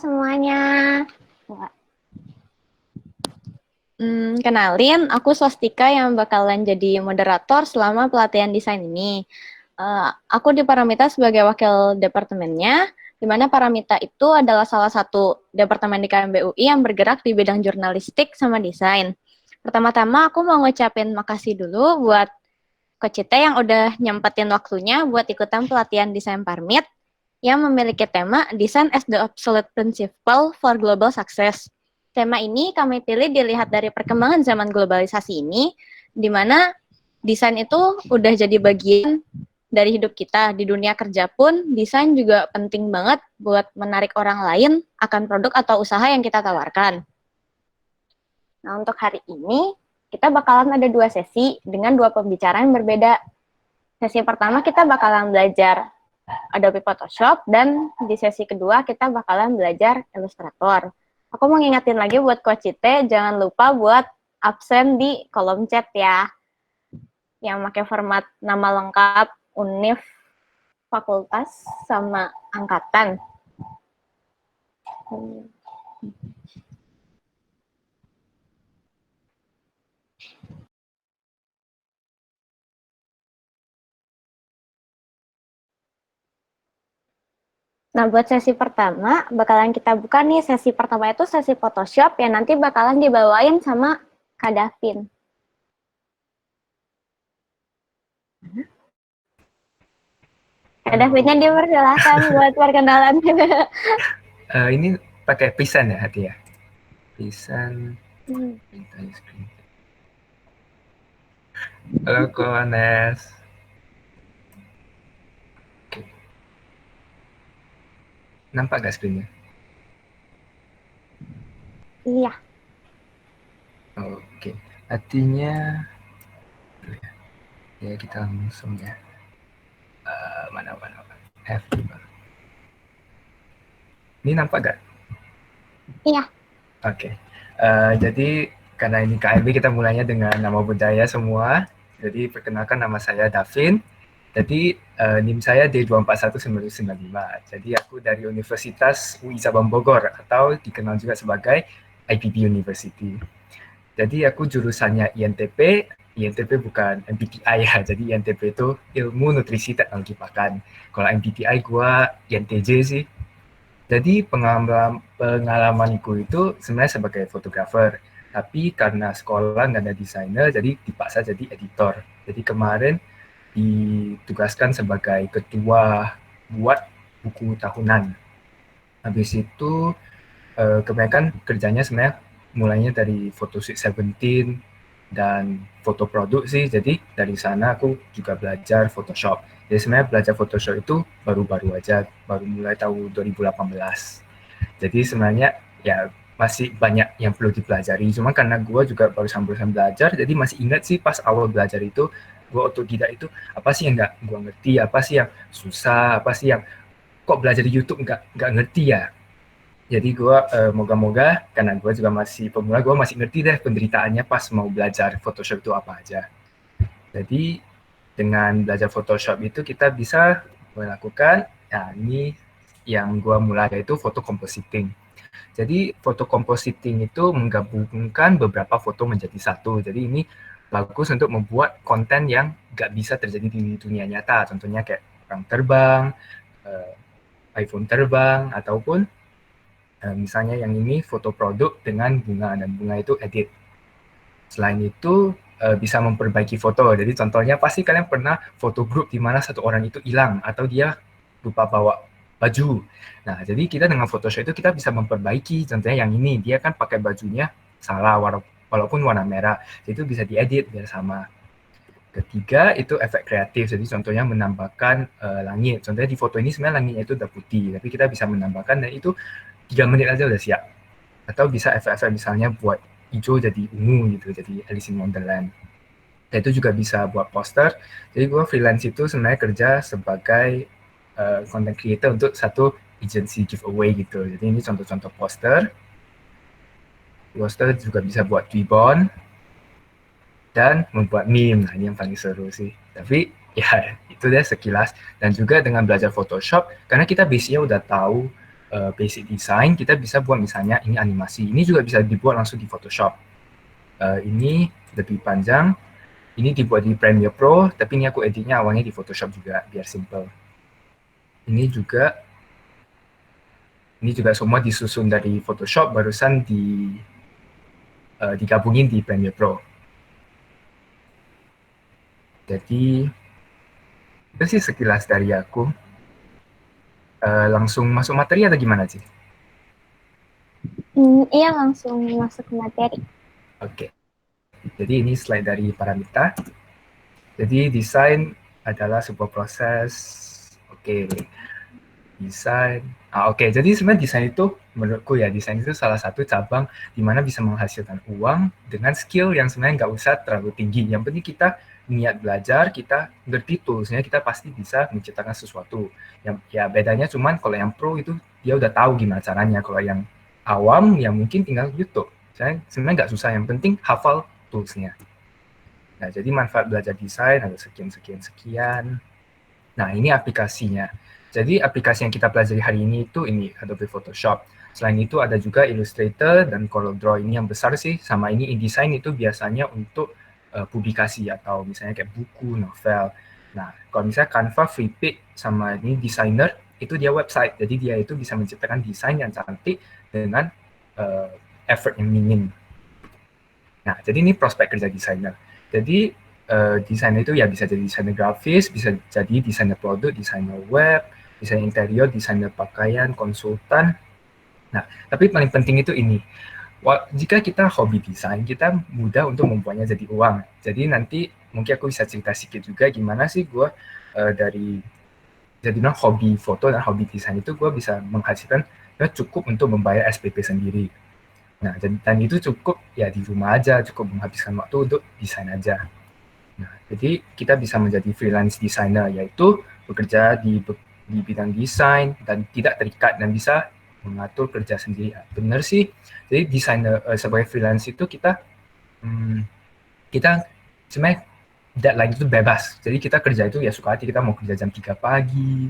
semuanya. Kenalin, aku Swastika yang bakalan jadi moderator selama pelatihan desain ini. Aku di Paramita sebagai wakil departemennya, di mana Paramita itu adalah salah satu departemen di KMBUI yang bergerak di bidang jurnalistik sama desain. Pertama-tama aku mau ngucapin makasih dulu buat Coach Cite yang udah nyempetin waktunya buat ikutan pelatihan desain Parmit yang memiliki tema Design as the Absolute Principle for Global Success. Tema ini kami pilih dilihat dari perkembangan zaman globalisasi ini, di mana desain itu udah jadi bagian dari hidup kita. Di dunia kerja pun, desain juga penting banget buat menarik orang lain akan produk atau usaha yang kita tawarkan. Nah, untuk hari ini, kita bakalan ada 2 sesi dengan 2 pembicaraan yang berbeda. Sesi pertama kita bakalan belajar Adobe Photoshop, dan di sesi kedua kita bakalan belajar Illustrator. Aku mau ngingetin lagi buat Coach Cite, jangan lupa buat absen di kolom chat ya. Yang pakai format nama lengkap, univ, fakultas, sama angkatan. Nah, buat sesi pertama, bakalan kita buka nih, sesi pertama itu sesi Photoshop yang nanti bakalan dibawain sama Kak Davin. Kak Davinnya dipersilakan buat perkenalan. Ini pakai Pisan ya, Hati ya? Pisan. Halo, Koanes. Oke. Nampak gak screen-nya? Iya. Oke. Artinya, ya kita langsung ya. Mana. F5. Ini nampak gak? Iya. Oke. Jadi karena ini KMB kita mulainya dengan nama budaya semua. Jadi perkenalkan, nama saya Davin. Jadi NIM saya D24195. Jadi aku dari Universitas UI Sabang Bogor atau dikenal juga sebagai IPB University. Jadi aku jurusannya INTP. INTP bukan MBTI ya. Jadi INTP itu Ilmu Nutrisi Teknologi Pakan. Kalau MBTI gua INTJ sih. Jadi pengalamanku itu sebenarnya sebagai fotografer. Tapi karena sekolah nggak ada desainer, jadi dipaksa jadi editor. Jadi kemarin ditugaskan sebagai ketua buat buku tahunan. Habis itu kebanyakan kerjanya sebenarnya mulainya dari photoshoot 17 dan foto produk sih. Jadi dari sana aku juga belajar Photoshop. Jadi sebenarnya belajar Photoshop itu baru-baru aja, baru mulai tahun 2018. Jadi sebenarnya ya masih banyak yang perlu dipelajari. Cuma karena gue juga barusan belajar, jadi masih ingat sih pas awal belajar itu, gue otodidak itu apa sih yang nggak gue ngerti, apa sih yang susah, apa sih yang kok belajar di YouTube nggak ngerti ya. Jadi gue moga-moga karena gue juga masih pemula, gue masih ngerti deh penderitaannya pas mau belajar Photoshop itu apa aja. Jadi dengan belajar Photoshop itu kita bisa melakukan, ya ini yang gue mulai yaitu foto compositing. Jadi foto compositing itu menggabungkan beberapa foto menjadi satu. Jadi ini bagus untuk membuat konten yang nggak bisa terjadi di dunia nyata. Contohnya kayak orang terbang, iPhone terbang, ataupun misalnya yang ini foto produk dengan bunga, dan bunga itu edit. Selain itu bisa memperbaiki foto. Jadi contohnya pasti kalian pernah foto grup di mana satu orang itu hilang atau dia lupa bawa baju. Nah, jadi kita dengan Photoshop itu kita bisa memperbaiki. Contohnya yang ini, dia kan pakai bajunya salah walaupun warna merah. Itu bisa diedit biar sama. Ketiga itu efek kreatif. Jadi contohnya menambahkan langit. Contohnya di foto ini sebenarnya langitnya itu udah putih, tapi kita bisa menambahkan dan itu 3 menit aja udah siap. Atau bisa efek-efek misalnya buat hijau jadi ungu gitu, jadi Alice in Wonderland. Dan itu juga bisa buat poster. Jadi gue freelance itu sebenarnya kerja sebagai content creator untuk satu agency giveaway gitu. Jadi ini contoh-contoh poster. Poster juga bisa buat Twibbon dan membuat meme. Nah, ini yang paling seru sih. Tapi ya itu deh sekilas. Dan juga dengan belajar Photoshop, karena kita base-nya udah tahu basic design, kita bisa buat misalnya ini animasi. Ini juga bisa dibuat langsung di Photoshop. Ini lebih panjang. Ini dibuat di Premiere Pro, tapi ini aku editnya awalnya di Photoshop juga, biar simple. Ini juga semua disusun dari Photoshop, barusan digabungin di Premiere Pro. Jadi itu sih sekilas dari aku. Langsung masuk materi atau gimana sih? Iya, langsung masuk ke materi. Oke. Jadi ini slide dari Paramita. Jadi desain adalah sebuah proses. Oke. Desain. Oke. Jadi sebenarnya desain itu menurutku ya, desain itu salah satu cabang di mana bisa menghasilkan uang dengan skill yang sebenarnya nggak usah terlalu tinggi. Yang penting kita niat belajar, kita ngerti toolsnya, kita pasti bisa menciptakan sesuatu. Yang ya bedanya cuman kalau yang pro itu dia udah tahu gimana caranya. Kalau yang awam ya mungkin tinggal YouTube. Saya sebenarnya nggak susah, yang penting hafal toolsnya. Nah, jadi manfaat belajar desain ada sekian. Nah, ini aplikasinya. Jadi aplikasi yang kita pelajari hari ini itu ini Adobe Photoshop. Selain itu ada juga Illustrator dan CorelDRAW. Ini yang besar sih. Sama ini InDesign itu biasanya untuk publikasi atau misalnya kayak buku, novel. Nah, kalau misalnya Canva, Freepik, sama ini Designer, itu dia website. Jadi dia itu bisa menciptakan desain yang cantik dengan effort yang minim. Nah, jadi ini prospek kerja desainer. Jadi desainer itu ya bisa jadi desainer grafis, bisa jadi desainer produk, desainer web, desainer interior, desainer pakaian, konsultan. Nah, tapi paling penting itu ini. Jika kita hobi desain, kita mudah untuk membuatnya jadi uang. Jadi nanti mungkin aku bisa cerita sedikit juga gimana sih gue dari jadi hobi foto dan hobi desain itu gue bisa menghasilkan cukup untuk membayar SPP sendiri. Nah, dan itu cukup ya di rumah aja, cukup menghabiskan waktu untuk desain aja. Nah, jadi kita bisa menjadi freelance designer, yaitu bekerja di bidang desain dan tidak terikat dan bisa mengatur kerja sendiri. Benar sih. Jadi desainer sebagai freelance itu kita sebenarnya deadline itu bebas. Jadi kita kerja itu ya suka hati, kita mau kerja jam 3 pagi,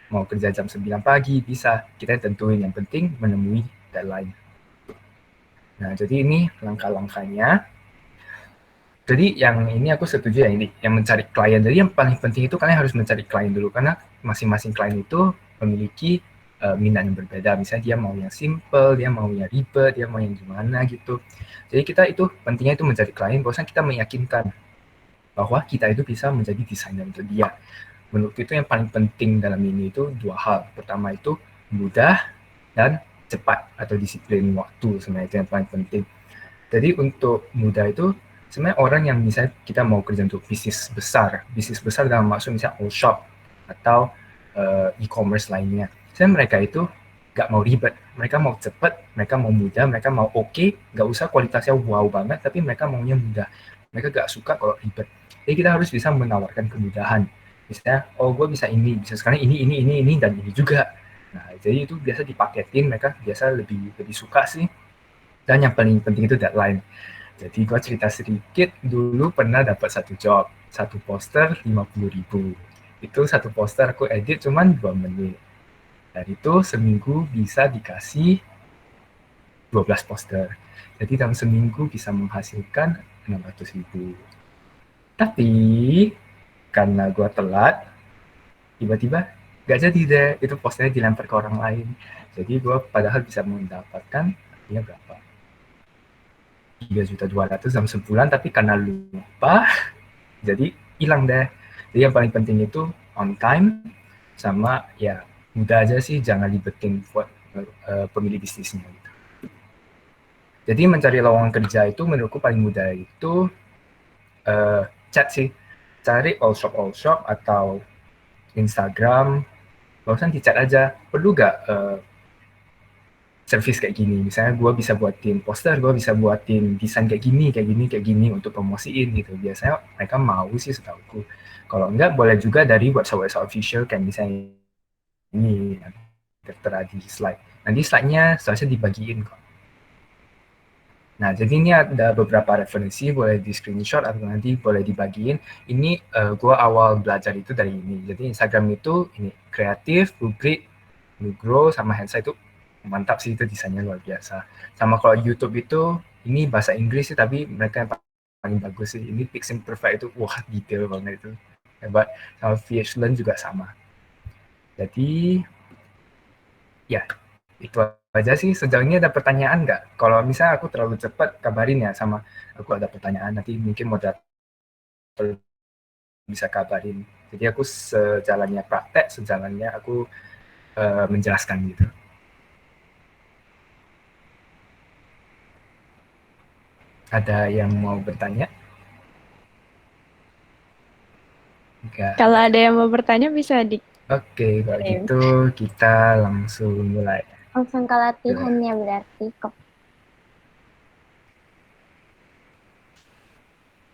mau kerja jam 9 pagi, bisa. Kita tentuin, yang penting menemui deadline. Nah, jadi ini langkah-langkahnya. Jadi yang ini aku setuju ya, ini yang mencari klien. Jadi yang paling penting itu kalian harus mencari klien dulu, karena masing-masing klien itu memiliki minat yang berbeda. Misalnya dia mau yang simple, dia mau yang ribet, dia mau yang gimana gitu. Jadi kita itu pentingnya itu mencari klien, bahwasanya kita meyakinkan bahwa kita itu bisa menjadi desainer untuk dia. Menurut itu yang paling penting dalam ini itu dua hal. Pertama itu mudah dan cepat atau disiplin waktu, sebenarnya itu yang paling penting. Jadi untuk mudah itu sebenarnya orang yang misalnya kita mau kerja untuk bisnis besar dalam maksud misalnya all shop atau e-commerce lainnya. Sebenarnya mereka itu nggak mau ribet, mereka mau cepat, mereka mau mudah, mereka mau oke, nggak usah kualitasnya wow banget, tapi mereka maunya mudah. Mereka nggak suka kalau ribet. Jadi kita harus bisa menawarkan kemudahan. Misalnya, oh gue bisa ini, bisa sekarang ini, dan ini juga. Nah, jadi itu biasa dipaketin, mereka biasa lebih suka sih. Dan yang paling penting itu deadline. Jadi gue cerita sedikit, dulu pernah dapat satu job, satu poster 50.000. Itu satu poster aku edit cuman 2 menit. Dan itu seminggu bisa dikasih 12 poster. Jadi dalam seminggu bisa menghasilkan 600.000. Tapi karena gue telat, tiba-tiba gak jadi deh, itu posternya dilempar ke orang lain. Jadi gue padahal bisa mendapatkan berapa? 3.200.000 dalam sebulan, tapi karena lupa jadi hilang deh. Jadi yang paling penting itu on time, sama ya mudah aja sih, jangan libetin buat pemilih bisnisnya gitu. Jadi mencari lowongan kerja itu menurutku paling mudah itu chat sih, cari all shop atau Instagram, barusan di chat aja, perlu gak service kayak gini, misalnya gue bisa buatin poster, gue bisa buatin desain kayak gini untuk promosiin gitu. Biasanya mereka mau sih setahuku. Kalau enggak, boleh juga dari website official kayak misalnya ini tertera di slide. Nanti slide-nya seharusnya dibagiin kok. Nah, jadi ini ada beberapa referensi, boleh di screenshot atau nanti boleh dibagiin. Ini gue awal belajar itu dari ini. Jadi Instagram itu ini kreatif, Google, Nugro, sama Hansa itu mantap sih, itu desainnya luar biasa. Sama kalau YouTube itu, ini bahasa Inggris sih, tapi mereka yang paling bagus sih. Ini Piximperfect itu, wah detail banget itu. Hebat. Sama VHLearn juga sama. Jadi, ya itu aja sih. Sejauh ini ada pertanyaan nggak? Kalau misalnya aku terlalu cepat, kabarin ya, sama aku ada pertanyaan. Nanti mungkin moderator bisa kabarin. Jadi aku sejalannya praktek, sejalannya aku menjelaskan gitu. Ada yang mau bertanya? Enggak Kalau ada. ada yang mau bertanya bisa di Oke, kalau gitu kita langsung mulai. langsung ke latihannya berarti kok.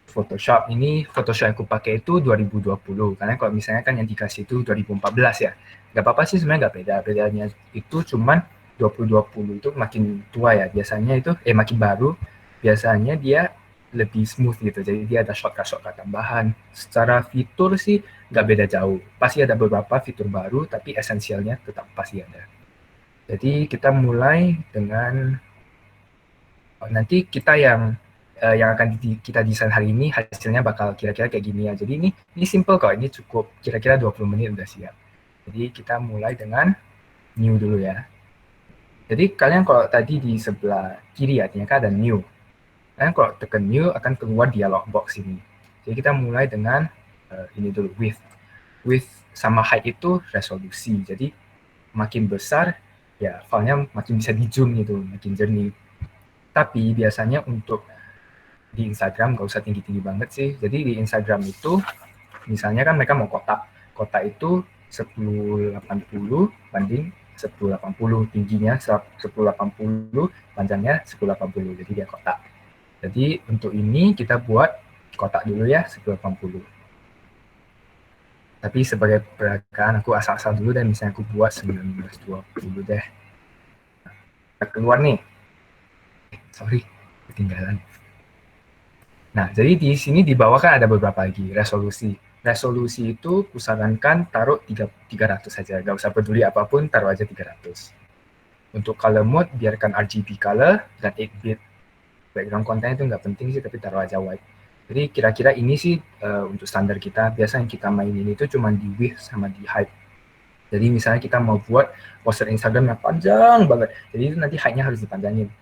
Photoshop ini, Photoshop yang aku pakai itu 2020, karena kalau misalnya kan yang dikasih itu 2014 ya. Nggak apa-apa sih sebenarnya, nggak beda. Bedanya itu cuman 2020 itu makin tua ya. Biasanya itu, makin baru, biasanya dia lebih smooth gitu. Jadi dia ada shortcut-shortcut tambahan. Secara fitur sih nggak beda jauh. Pasti ada beberapa fitur baru, tapi esensialnya tetap pasti ada. Jadi kita mulai dengan nanti kita yang akan kita desain hari ini hasilnya bakal kira-kira kayak gini ya. Jadi ini simple kok, ini cukup kira-kira 20 menit udah siap. Jadi kita mulai dengan new dulu ya. Jadi kalian kalau tadi di sebelah kiri ya, ternyata ada new. Kalian kalau tekan new akan keluar dialog box ini. Jadi kita mulai dengan ini dulu, width. Width sama height itu resolusi. Jadi makin besar ya filenya makin bisa di zoom gitu, makin jernih. Tapi biasanya untuk di Instagram nggak usah tinggi-tinggi banget sih. Jadi di Instagram itu misalnya kan mereka mau kotak. Kotak itu 1080 banding 1080, tingginya 1080, panjangnya 1080. Jadi dia kotak. Jadi untuk ini kita buat kotak dulu ya 1080. Tapi sebagai peragaan aku asal-asal dulu dan misalnya aku buat 1920 deh. Keluar nih. Sorry, ketinggalan. Nah, jadi di sini di bawah kan ada beberapa lagi resolusi. Resolusi itu kusarankan taruh 300 saja, nggak usah peduli apapun, taruh aja 300. Untuk color mode, biarkan RGB color dan 8-bit. Background konten itu nggak penting sih, tapi taruh aja white. Jadi kira-kira ini sih untuk standar kita. Biasa yang kita mainin itu cuma di width sama di height. Jadi misalnya kita mau buat poster Instagram yang panjang banget, jadi itu nanti height-nya harus dipanjangin.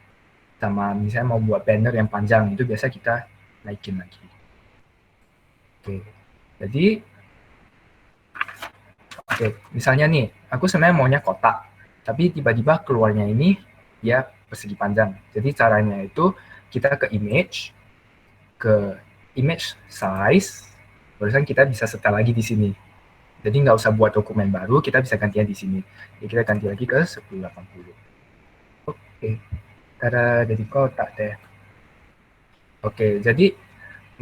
Sama misalnya mau buat banner yang panjang, itu biasa kita naikin lagi. Oke, jadi misalnya nih, aku sebenarnya maunya kotak, tapi tiba-tiba keluarnya ini dia persegi panjang. Jadi caranya itu kita ke image size, barusan kita bisa setel lagi di sini. Jadi nggak usah buat dokumen baru, kita bisa gantinya di sini. Jadi kita ganti lagi ke 1080. Oke, cara jadi kotak deh. Oke, jadi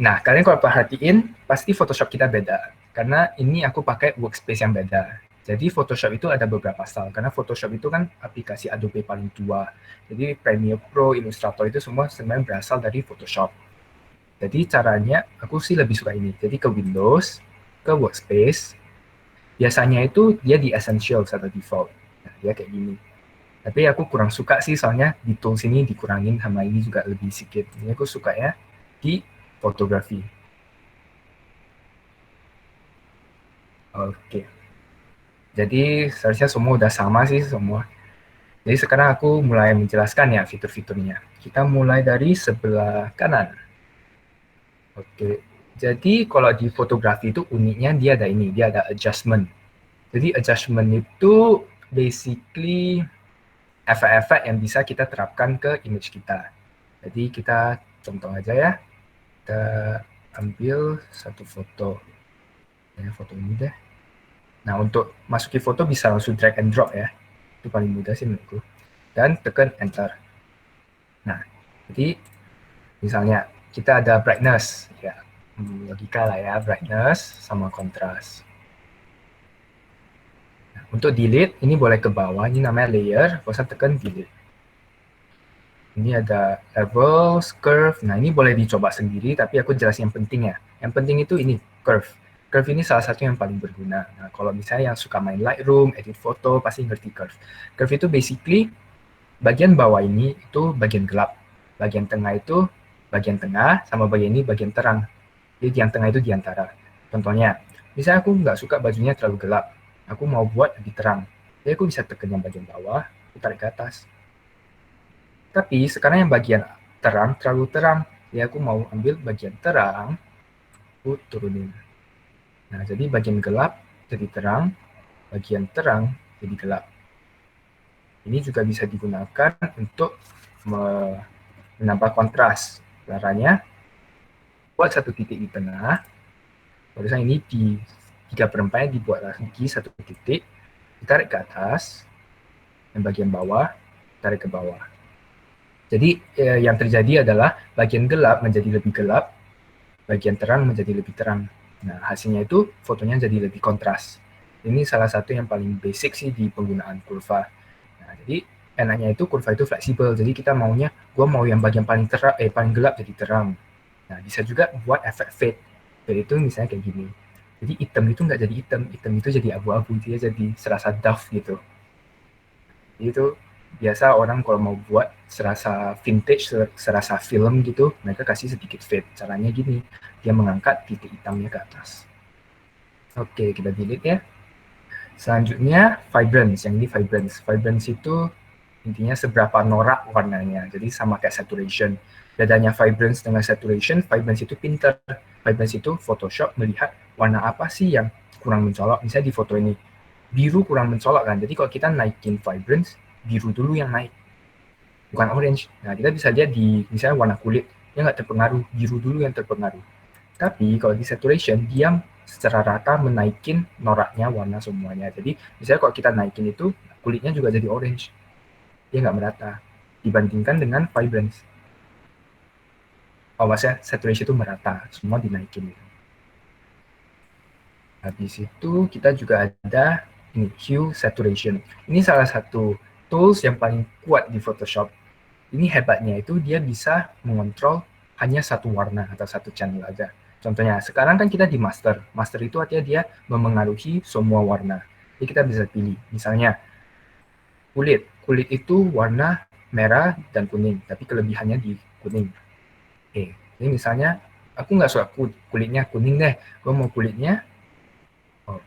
nah, kalian kalau perhatiin, pasti Photoshop kita beda. Karena ini aku pakai workspace yang beda. Jadi Photoshop itu ada beberapa style. Karena Photoshop itu kan aplikasi Adobe paling tua. Jadi Premiere Pro, Illustrator itu semua sebenarnya berasal dari Photoshop. Jadi caranya, aku sih lebih suka ini. Jadi ke Windows, ke workspace. Biasanya itu dia di Essentials atau default. Nah, dia kayak gini. Tapi aku kurang suka sih, soalnya di tools ini dikurangin sama ini juga lebih sedikit. Ini aku suka ya di fotografi. Oke. Jadi seharusnya semua udah sama sih semua. Jadi sekarang aku mulai menjelaskan ya fitur-fiturnya. Kita mulai dari sebelah kanan. Oke. Jadi kalau di fotografi itu uniknya dia ada ini, dia ada adjustment. Jadi adjustment itu basically efek-efek yang bisa kita terapkan ke image kita. Jadi kita contoh aja ya. Kita ambil satu foto. Ya, foto ini deh. Nah, untuk masukin foto bisa langsung drag and drop ya. Itu paling mudah sih menurutku. Dan tekan enter. Nah, jadi misalnya kita ada brightness. Ya, logika lah ya, brightness sama kontras. Nah, untuk delete, ini boleh ke bawah. Ini namanya layer. Bosan tekan delete. Ini ada level, curve. Nah, ini boleh dicoba sendiri, tapi aku jelasin yang penting ya. Yang penting itu ini, curve. Curve ini salah satu yang paling berguna. Nah, kalau misalnya yang suka main Lightroom, edit foto, pasti ngerti curve. Curve itu basically bagian bawah ini itu bagian gelap, bagian tengah itu bagian tengah, sama bagian ini bagian terang. Jadi yang tengah itu di antara. Contohnya, misalnya aku nggak suka bajunya terlalu gelap, aku mau buat lebih terang. Jadi aku bisa tekan yang bagian bawah, aku tarik ke atas. Tapi sekarang yang bagian terang terlalu terang, jadi aku mau ambil bagian terang, aku turunin. Nah, jadi bagian gelap jadi terang, bagian terang jadi gelap. Ini juga bisa digunakan untuk menambah kontras. Caranya, buat satu titik di tengah, barusan ini di 3/4 dibuat lagi satu titik, ditarik ke atas, dan bagian bawah, tarik ke bawah. Jadi yang terjadi adalah bagian gelap menjadi lebih gelap, bagian terang menjadi lebih terang. Nah, hasilnya itu fotonya jadi lebih kontras. Ini salah satu yang paling basic sih di penggunaan kurva. Nah, jadi enaknya itu kurva itu fleksibel. Jadi kita maunya, gue mau yang bagian paling paling gelap jadi terang. Nah, bisa juga buat efek fade. Fade itu misalnya kayak gini. Jadi hitam itu nggak jadi hitam, hitam itu jadi abu-abu, dia jadi serasa duff gitu. Itu biasa orang kalau mau buat serasa vintage, serasa film gitu, mereka kasih sedikit fade. Caranya gini, dia mengangkat titik hitamnya ke atas. Oke, kita delete ya. Selanjutnya vibrance, yang ini vibrance. Vibrance itu intinya seberapa norak warnanya. Jadi sama kayak saturation. Bedanya vibrance dengan saturation, vibrance itu pinter. Vibrance itu Photoshop melihat warna apa sih yang kurang mencolok. Misalnya di foto ini, biru kurang mencolok kan. Jadi kalau kita naikin vibrance, biru dulu yang naik, bukan orange. Nah, kita bisa lihat di misalnya warna kulit, dia nggak terpengaruh, biru dulu yang terpengaruh. Tapi kalau di saturation, dia secara rata menaikin noraknya warna semuanya. Jadi misalnya kalau kita naikin itu, kulitnya juga jadi orange. Dia nggak merata. Dibandingkan dengan vibrance. Oh, maksudnya saturation itu merata, semua dinaikin. Habis itu kita juga ada ini, hue saturation. Ini salah satu tools yang paling kuat di Photoshop. Ini hebatnya itu dia bisa mengontrol hanya satu warna atau satu channel aja. Contohnya, sekarang kan kita di master. Master itu artinya dia memengaruhi semua warna. Jadi kita bisa pilih, misalnya kulit. Kulit itu warna merah dan kuning, tapi kelebihannya di kuning. Oke, ini misalnya aku nggak suka kulitnya kuning deh. Gue mau kulitnya, oh,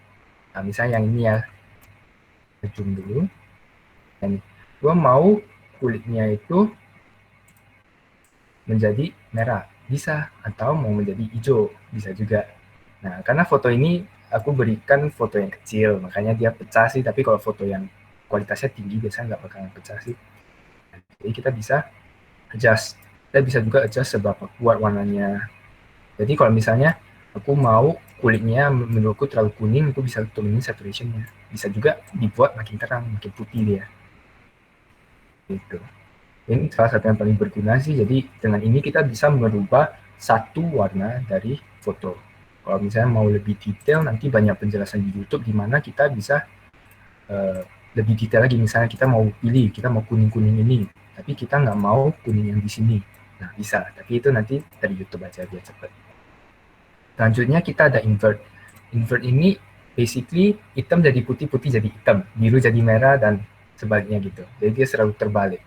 nah misalnya yang ini ya, zoom dulu. Dan gue mau kulitnya itu menjadi merah, bisa, atau mau menjadi hijau, bisa juga. Nah, karena foto ini aku berikan foto yang kecil, makanya dia pecah sih, tapi kalau foto yang kualitasnya tinggi biasanya nggak bakalan pecah sih. Jadi kita bisa adjust. Kita bisa juga adjust seberapa kuat warnanya. Jadi kalau misalnya aku mau kulitnya menurutku terlalu kuning, aku bisa turunin saturationnya. Bisa juga dibuat makin terang, makin putih dia. Gitu. Ini salah satu yang paling berguna sih. Jadi dengan ini kita bisa merubah satu warna dari foto. Kalau misalnya mau lebih detail, nanti banyak penjelasan di YouTube di mana kita bisa lebih detail lagi. Misalnya kita mau pilih, kita mau kuning-kuning ini, tapi kita nggak mau kuning yang di sini. Nah bisa, tapi itu nanti dari YouTube aja biar cepet. Selanjutnya kita ada invert. Invert ini basically hitam jadi putih, putih jadi hitam, biru jadi merah, dan sebaliknya gitu. Jadi dia selalu terbalik.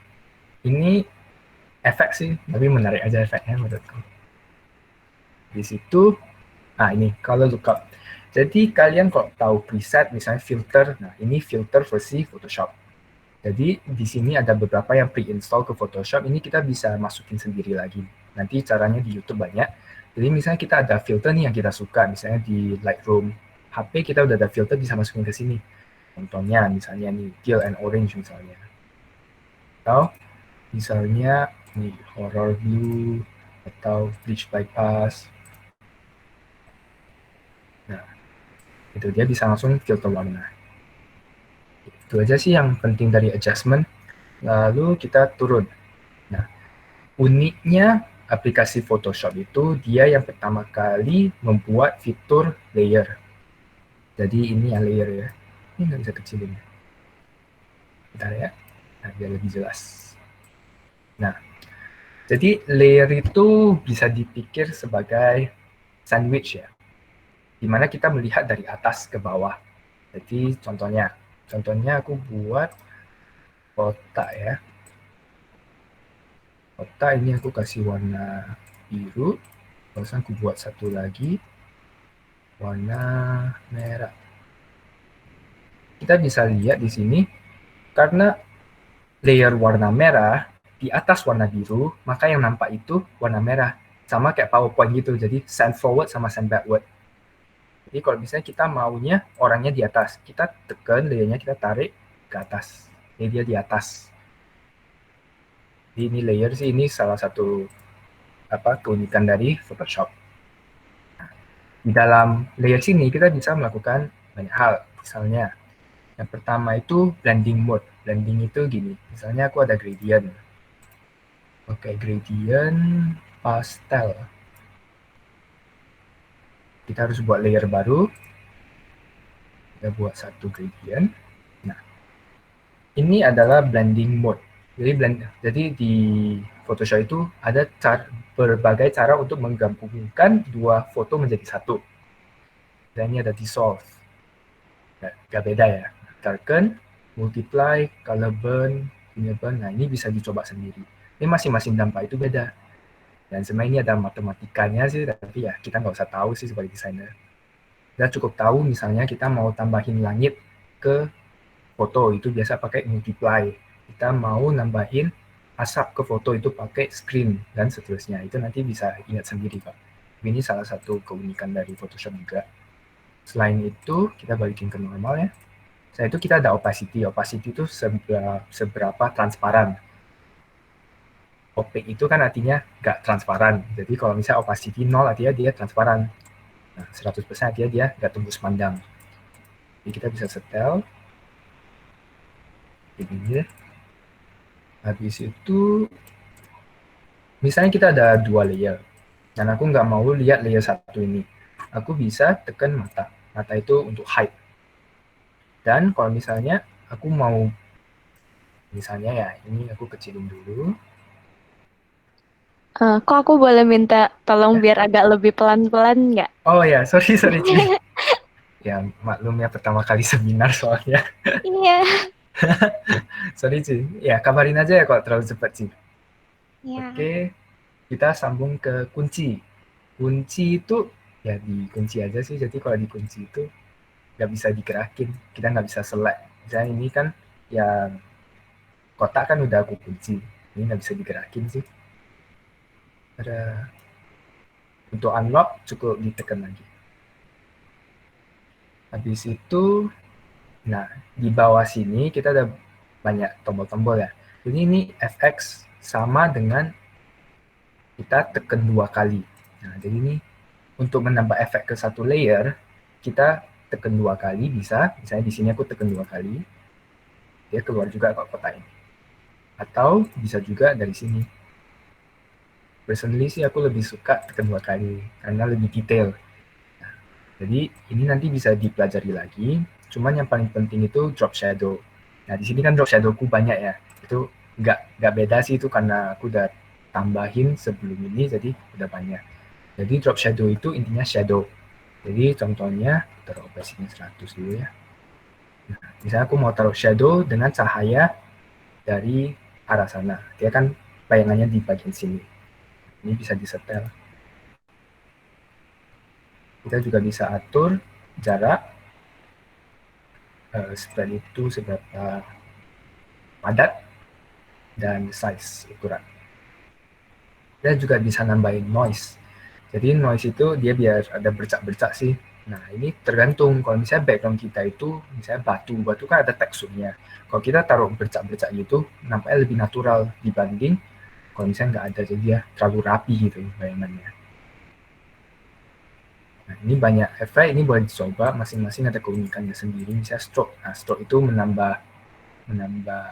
Ini efek sih, tapi menarik aja efeknya menurutku. Di situ, nah ini color lookup. Jadi kalian kalau tahu preset, misalnya filter, nah ini filter versi Photoshop. Jadi di sini ada beberapa yang pre-install ke Photoshop, ini kita bisa masukin sendiri lagi. Nanti caranya di YouTube banyak. Jadi misalnya kita ada filter nih yang kita suka, misalnya di Lightroom, HP kita udah ada filter bisa masukin ke sini. Contohnya misalnya nih, teal and orange misalnya. Atau misalnya nih, horror blue, atau bleach bypass. Nah, itu dia bisa langsung filter warna. Itu aja sih yang penting dari adjustment. Lalu kita turun. Nah, uniknya aplikasi Photoshop itu dia yang pertama kali membuat fitur layer. Jadi ini yang layer ya. Ini nggak bisa kecilin. Bentar ya. Nah, biar lebih jelas. Nah, jadi layer itu bisa dipikir sebagai sandwich ya. Dimana kita melihat dari atas ke bawah. Jadi contohnya aku buat kotak ya. Kotak ini aku kasih warna biru. Terus aku buat satu lagi warna merah. Kita bisa lihat di sini karena layer warna merah di atas warna biru, maka yang nampak itu warna merah. Sama kayak PowerPoint gitu, jadi send forward sama send backward. Jadi kalau misalnya kita maunya orangnya di atas, kita tekan layernya, kita tarik ke atas. Jadi dia di atas. Jadi ini layer sih, ini salah satu keunikan dari Photoshop. Di dalam layer sini kita bisa melakukan banyak hal. Misalnya, yang pertama itu blending mode. Blending itu gini, misalnya aku ada gradient. Oke, gradient pastel. Kita harus buat layer baru. Kita buat satu gradient. Nah, ini adalah blending mode. Jadi di Photoshop itu ada berbagai cara untuk menggabungkan dua foto menjadi satu. Dan ini ada dissolve. Gak beda ya. Darken, multiply, color burn, finger burn. Nah, ini bisa dicoba sendiri. Ini masing-masing dampak itu beda. Dan sebenarnya ini ada matematikanya sih, tapi ya kita nggak usah tahu sih sebagai desainer. Kita cukup tahu misalnya kita mau tambahin langit ke foto, itu biasa pakai multiply. Kita mau nambahin asap ke foto, itu pakai screen, dan seterusnya. Itu nanti bisa ingat sendiri, Pak. Ini salah satu keunikan dari Photoshop juga. Selain itu, kita balikin ke normal ya. Setelah itu kita ada opacity. Opacity itu seberapa transparan. Opaque itu kan artinya nggak transparan. Jadi kalau misalnya opacity 0 artinya dia transparan. Nah, 100% artinya dia nggak tembus pandang. Jadi kita bisa setel. Ini. Habis itu, misalnya kita ada dua layer. Dan aku nggak mau lihat layer satu ini. Aku bisa tekan mata. Mata itu untuk hide. Dan kalau misalnya aku mau, misalnya ya, ini aku kecilin dulu. Kok aku boleh minta tolong biar agak lebih pelan-pelan nggak? Oh ya, sorry Ci. Ya maklum ya, pertama kali seminar soalnya. Iya. Sorry Ci. Ya kabarin aja ya kalau terlalu cepat Ci. Iya. Oke, kita sambung ke kunci. Kunci itu ya dikunci aja sih. Jadi kalau dikunci itu nggak bisa digerakin. Kita nggak bisa select. Misalnya ini kan yang kotak kan udah aku kunci. Ini nggak bisa digerakin sih. Ada untuk unlock cukup ditekan lagi. Habis itu, nah di bawah sini kita ada banyak tombol-tombol ya. Jadi ini FX sama dengan kita tekan 2 kali. Nah, jadi ini untuk menambah efek ke satu layer, kita tekan 2 kali bisa. Misalnya di sini aku tekan 2 kali, dia keluar juga kotak ini. Atau bisa juga dari sini. Personally sih aku lebih suka tekan 2 kali karena lebih detail. Nah, jadi ini nanti bisa dipelajari lagi. Cuman yang paling penting itu drop shadow. Nah di sini kan drop shadowku banyak ya. Itu nggak beda sih, itu karena aku udah tambahin sebelum ini, jadi udah banyak. Jadi drop shadow itu intinya shadow. Jadi contohnya taruh opacity 100 dulu ya. Nah, misalnya aku mau taruh shadow dengan cahaya dari arah sana. Dia kan bayangannya di bagian sini. Ini bisa disetel. Kita juga bisa atur jarak spread itu seberapa padat dan size ukuran. Dan juga bisa nambahin noise. Jadi noise itu dia biar ada bercak-bercak sih. Nah ini tergantung, kalau misalnya background kita itu misalnya batu kan ada teksturnya. Kalau kita taruh bercak-bercak gitu, nampaknya lebih natural dibanding kalau misalnya nggak ada, jadi dia terlalu rapi gitu bayangannya. Nah ini banyak efek, ini boleh dicoba, masing-masing ada keunikannya sendiri. Misalnya stroke, nah stroke itu menambah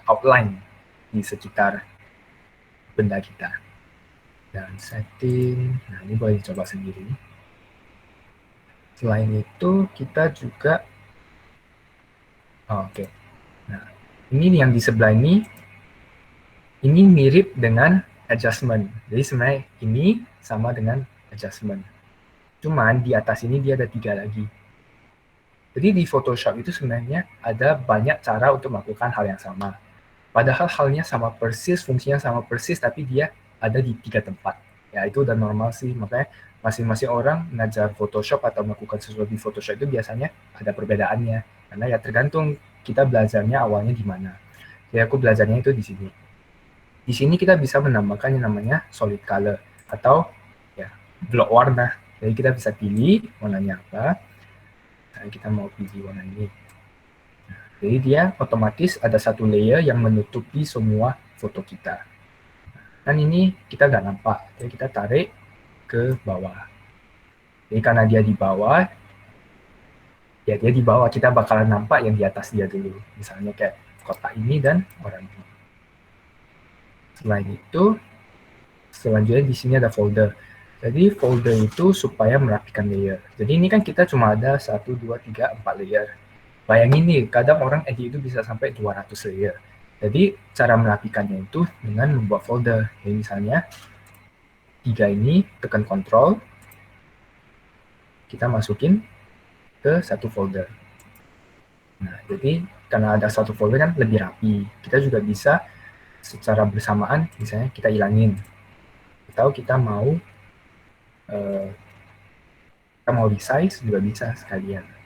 outline di sekitar benda kita. Dan setting, nah ini boleh dicoba sendiri. Selain itu kita juga oke. Nah, ini yang di sebelah ini mirip dengan adjustment. Jadi sebenarnya ini sama dengan adjustment. Cuman di atas ini dia ada 3 lagi. Jadi di Photoshop itu sebenarnya ada banyak cara untuk melakukan hal yang sama. Padahal halnya sama persis, fungsinya sama persis, tapi dia ada di 3 tempat. Ya itu udah normal sih, makanya masing-masing orang belajar Photoshop atau melakukan sesuatu di Photoshop itu biasanya ada perbedaannya. Karena ya tergantung kita belajarnya awalnya di mana. Jadi aku belajarnya itu di sini. Di sini kita bisa menambahkan yang namanya solid color atau ya blok warna. Jadi kita bisa pilih warnanya apa. Nah, kita mau pilih warna ini. Jadi dia otomatis ada satu layer yang menutupi semua foto kita. Dan ini kita nggak nampak, jadi kita tarik ke bawah. Jadi karena dia di bawah, ya dia di bawah, kita bakalan nampak yang di atas dia dulu. Misalnya kayak kotak ini dan orang ini. Selain itu, selanjutnya di sini ada folder. Jadi folder itu supaya merapikan layer. Jadi ini kan kita cuma ada 1, 2, 3, 4 layer. Bayangin nih, kadang orang edit itu bisa sampai 200 layer. Jadi cara merapikannya itu dengan membuat folder. Jadi misalnya 3 ini tekan Ctrl, kita masukin ke satu folder. Nah, jadi karena ada satu folder kan lebih rapi. Kita juga bisa secara bersamaan, misalnya kita hilangin. Atau kita mau resize juga bisa sekalian.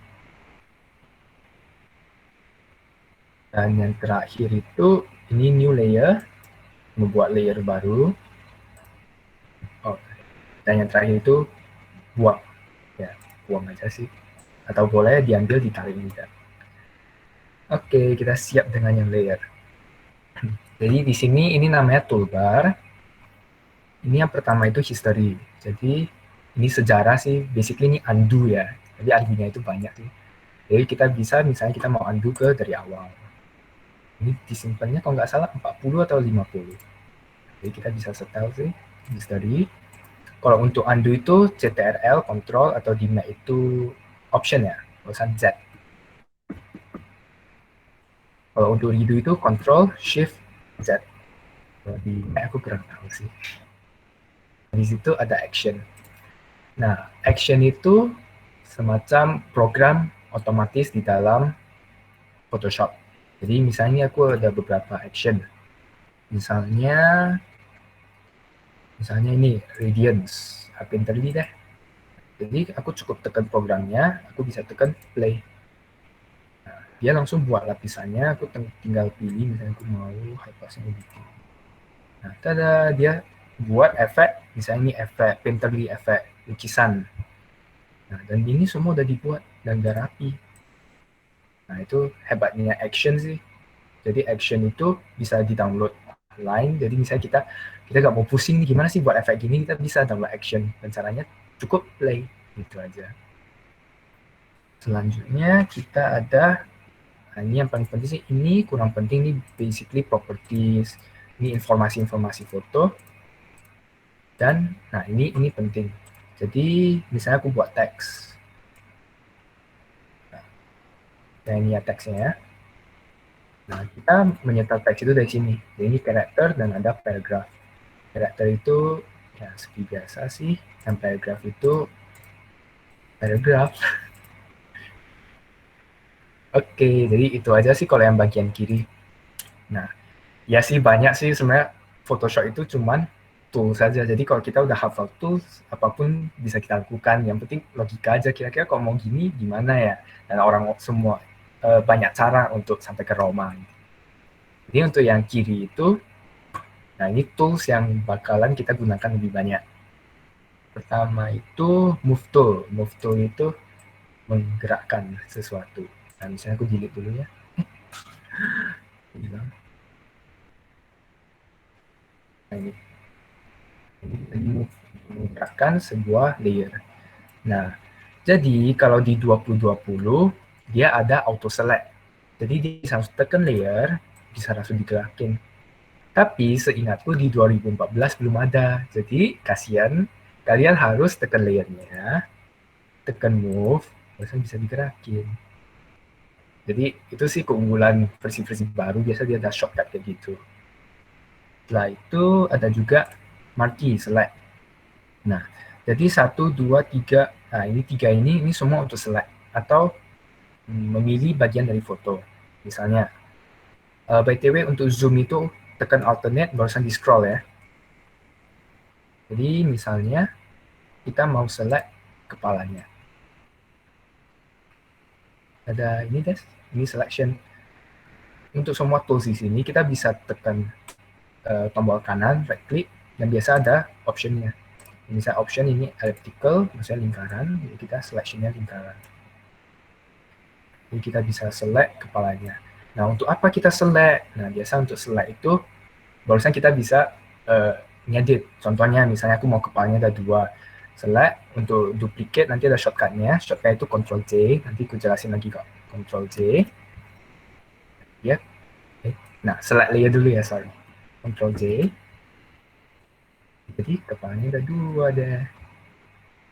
Dan yang terakhir itu ini new layer, membuat layer baru. Oh, dan yang terakhir itu buang, ya buang aja sih. Atau boleh diambil ditarik juga. Oke, kita siap dengan yang layer. Jadi di sini ini namanya toolbar. Ini yang pertama itu history. Jadi ini sejarah sih, basically ini undo ya. Jadi undo-nya itu banyak sih. Jadi kita bisa misalnya kita mau undo ke dari awal. Ini disimpannya kalau nggak salah 40 atau 50. Jadi kita bisa setel sih history. Kalau untuk undo itu CTRL, Control, atau di Mac itu option ya, tulisan Z. Kalau untuk redo itu Control, Shift, Z. Kalau di Mac aku kurang tahu sih. Di situ ada action. Nah, action itu semacam program otomatis di dalam Photoshop. Jadi misalnya aku ada beberapa action. Misalnya ini radiance. Aku terlebih deh. Jadi aku cukup tekan programnya, aku bisa tekan play. Nah, dia langsung buat lapisannya, aku tinggal pilih misalnya aku mau high passnya gitu. Nah, tada, dia buat efek, misalnya ini efek painterly efek lukisan. Nah, dan ini semua udah dibuat dan udah rapi. Nah, itu hebatnya action sih. Jadi action itu bisa di-download online. Jadi misalnya kita nggak mau pusing nih gimana sih buat efek gini, kita bisa download action. Dan caranya cukup play, gitu aja. Selanjutnya kita ada, nah ini yang paling penting sih, ini kurang penting nih, basically properties. Ini informasi-informasi foto. Dan, nah ini penting. Jadi misalnya aku buat teks. Nah ini ya teksnya ya. Nah, kita menyetel teks itu dari sini. Jadi ini karakter dan ada paragraf. Karakter itu ya seperti biasa sih. Dan paragraf itu paragraf. Oke, jadi itu aja sih kalau yang bagian kiri. Nah, ya sih banyak sih sebenarnya Photoshop itu cuman tools saja. Jadi kalau kita udah hafal tools, apapun bisa kita lakukan. Yang penting logika aja kira-kira kalau mau gini gimana ya. Dan orang semua banyak cara untuk sampai ke Roma. Jadi untuk yang kiri itu, nah ini tools yang bakalan kita gunakan lebih banyak. Pertama itu move tool. Move tool itu menggerakkan sesuatu. Nah misalnya aku jilid dulu ya. Nah, ini menggerakkan sebuah layer. Nah, jadi kalau di 2020 dia ada auto select. Jadi bisa langsung tekan layer, bisa langsung digerakin. Tapi seingatku di 2014 belum ada. Jadi kasihan kalian harus tekan layernya, tekan move, terus bisa digerakin. Jadi itu sih keunggulan versi-versi baru, biasa dia ada shortcut kayak gitu. Setelah itu ada juga marquee select. Nah, jadi 1, 2, 3, nah ini 3 ini semua untuk select atau memilih bagian dari foto. Misalnya, by the way untuk zoom itu tekan alternate barusan di scroll ya. Jadi misalnya kita mau select kepalanya. Ada ini guys, ini selection. Untuk semua tools di sini kita bisa tekan tombol kanan, right click, dan biasa ada optionnya. Misal option ini elliptical, misalnya lingkaran, jadi kita selectionnya lingkaran. Jadi kita bisa select kepalanya. Nah, untuk apa kita select? Nah, biasa untuk select itu, barusan kita bisa ngedit. Contohnya, misalnya aku mau kepalanya ada 2. Select, untuk duplicate nanti ada shortcutnya. Shortcut itu Ctrl J, nanti aku jelasin lagi kok. Ctrl J, ya. Nah, select layer dulu ya, sorry. Ctrl J, jadi kepalanya ada 2 deh.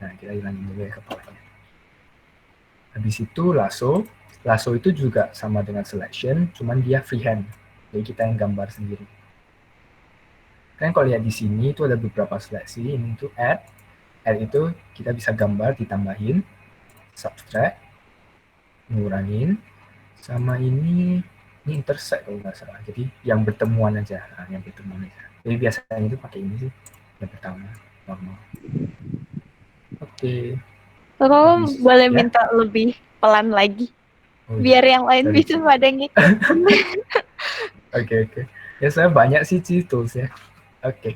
Nah, kita hilangin dulu ya kepalanya. Habis itu lasso. Lasso itu juga sama dengan selection, cuman dia freehand. Jadi kita yang gambar sendiri. Kalian kalau lihat di sini itu ada beberapa seleksi. Ini itu add. Add itu kita bisa gambar ditambahin, subtract, ngurangin, sama ini intersect kalau nggak salah. Jadi yang bertemuan aja, yang bertemuan aja. Jadi biasanya itu pakai ini sih, yang pertama normal. Oke, Kalau habis boleh ya. minta lebih pelan lagi, Oh iya, biar yang lain sorry bisa Ci. pada ngikut. Oke. Ya saya banyak sih Ci tools ya. Oke.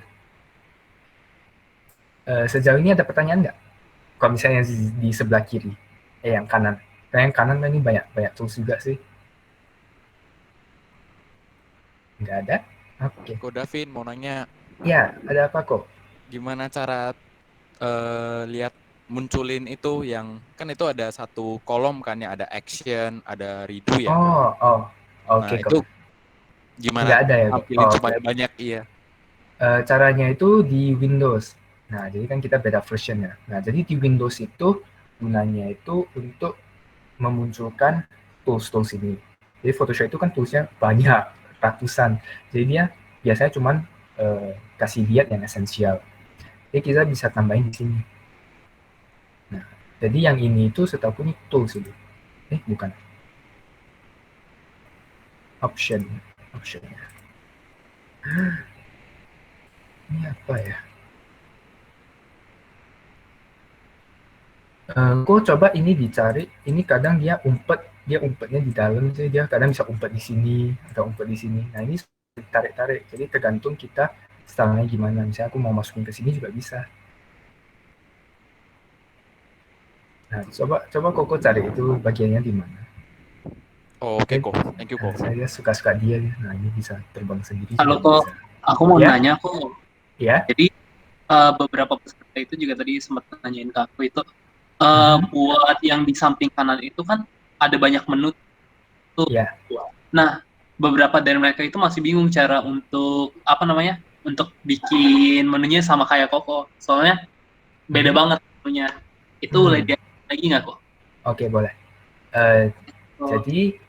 Sejauh ini ada pertanyaan nggak? Kalau misalnya di sebelah kiri, yang kanan. Nah, yang kanan ini banyak banyak tools juga sih. Nggak ada? Oke. Ko Davin mau nanya Ya, ada apa kok? gimana cara lihat munculin itu yang kan itu ada satu kolom kan ya, ada action, ada redo ya. Oke Nah, kok. itu gimana Nggak ada ya kok? tampilin Oke. supaya banyak iya. Caranya itu di Windows. Nah, jadi kan kita beda version ya. Nah, jadi di Windows itu gunanya itu untuk memunculkan tools-tools ini. Jadi Photoshop itu kan toolsnya banyak, ratusan. Jadi dia biasanya cuman kasih lihat yang esensial. Jadi kita bisa tambahin di sini. Nah, jadi yang ini itu setahu ini tools itu. Bukan. Option. Option. Ini apa ya? Kok coba ini dicari. Ini kadang dia umpetnya di dalam sih, dia kadang bisa umpet di sini atau umpet di sini. Nah, ini tarik-tarik. Jadi tergantung kita stylenya gimana. Misalnya aku mau masukin ke sini juga bisa. Nah, coba Koko cari itu bagiannya di mana. Oh, oke kok. Thank you kok. Saya suka-suka dia. Nah, ini bisa terbang sendiri Halo juga kok, bisa. aku mau Ya, nanya kok. ya. Jadi beberapa peserta itu juga tadi sempat nanyain ke aku itu Mhm. buat yang di samping kanan itu kan ada banyak menu tuh. Ya. Nah, beberapa dari mereka itu masih bingung cara untuk apa namanya, untuk bikin menunya sama kayak Koko. Soalnya beda Mhm. banget menunya. Itu boleh Hmm. lagi nggak kok? Oke, boleh. Eh, Oh, jadi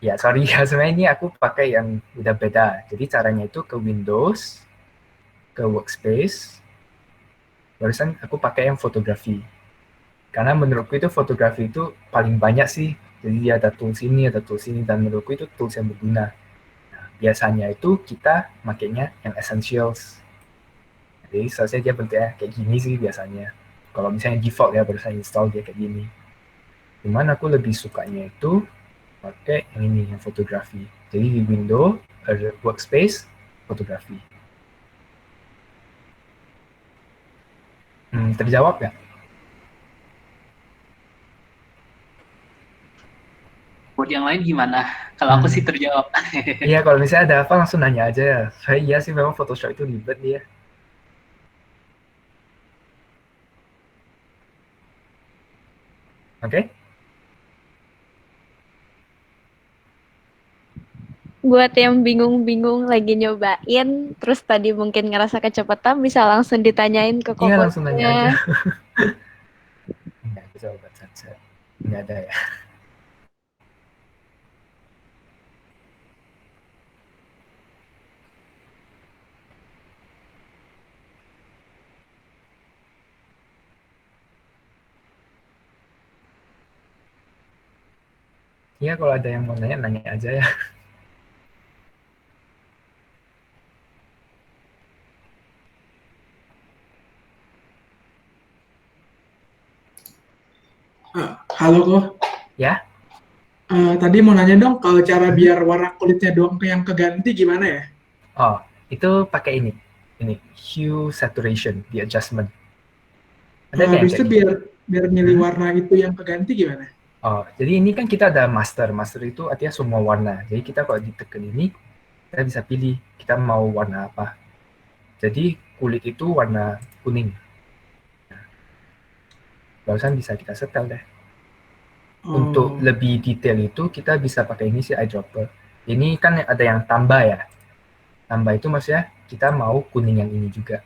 ya sorry ya, sebenarnya ini aku pakai yang udah beda. Jadi caranya itu ke Windows, ke Workspace, barusan aku pakai yang fotografi. Karena menurutku itu fotografi itu paling banyak sih. Jadi dia ada tools ini, dan menurutku itu tools yang berguna. Nah, biasanya itu kita makainya yang essentials. Jadi selesai dia bentuknya kayak gini sih biasanya. Kalau misalnya default ya barusan install dia kayak gini. Cuman aku lebih sukanya itu pakai yang ini, yang fotografi. Jadi di window, workspace, fotografi. Terjawab ya? buat yang lain gimana? Kalau aku sih terjawab. Iya, kalau misalnya ada apa langsung nanya aja ya. Saya iya sih memang Photoshop itu ribet dia. Oke? Buat yang bingung-bingung lagi nyobain, terus tadi mungkin ngerasa kecepatan, bisa langsung ditanyain ke Iya, langsung nanya aja. kokonya. Enggak, aku coba saja. Enggak ada ya. Iya, kalau ada yang mau nanya, nanya aja ya. Halo kok. Ya. Tadi mau nanya dong, kalau cara biar warna kulitnya doang yang keganti gimana ya? Oh, itu pakai ini hue saturation di adjustment. Ada nggak yang Habis kayak itu gitu? biar milih warna itu yang keganti gimana? Oh, jadi ini kan kita ada master. Master itu artinya semua warna. Jadi kita kalau ditekan ini, kita bisa pilih kita mau warna apa. Jadi kulit itu warna kuning. Barusan bisa kita setel deh. Untuk Oh, lebih detail itu kita bisa pakai ini sih eyedropper. Ini kan ada yang tambah ya. Tambah itu maksudnya kita mau kuning yang ini juga.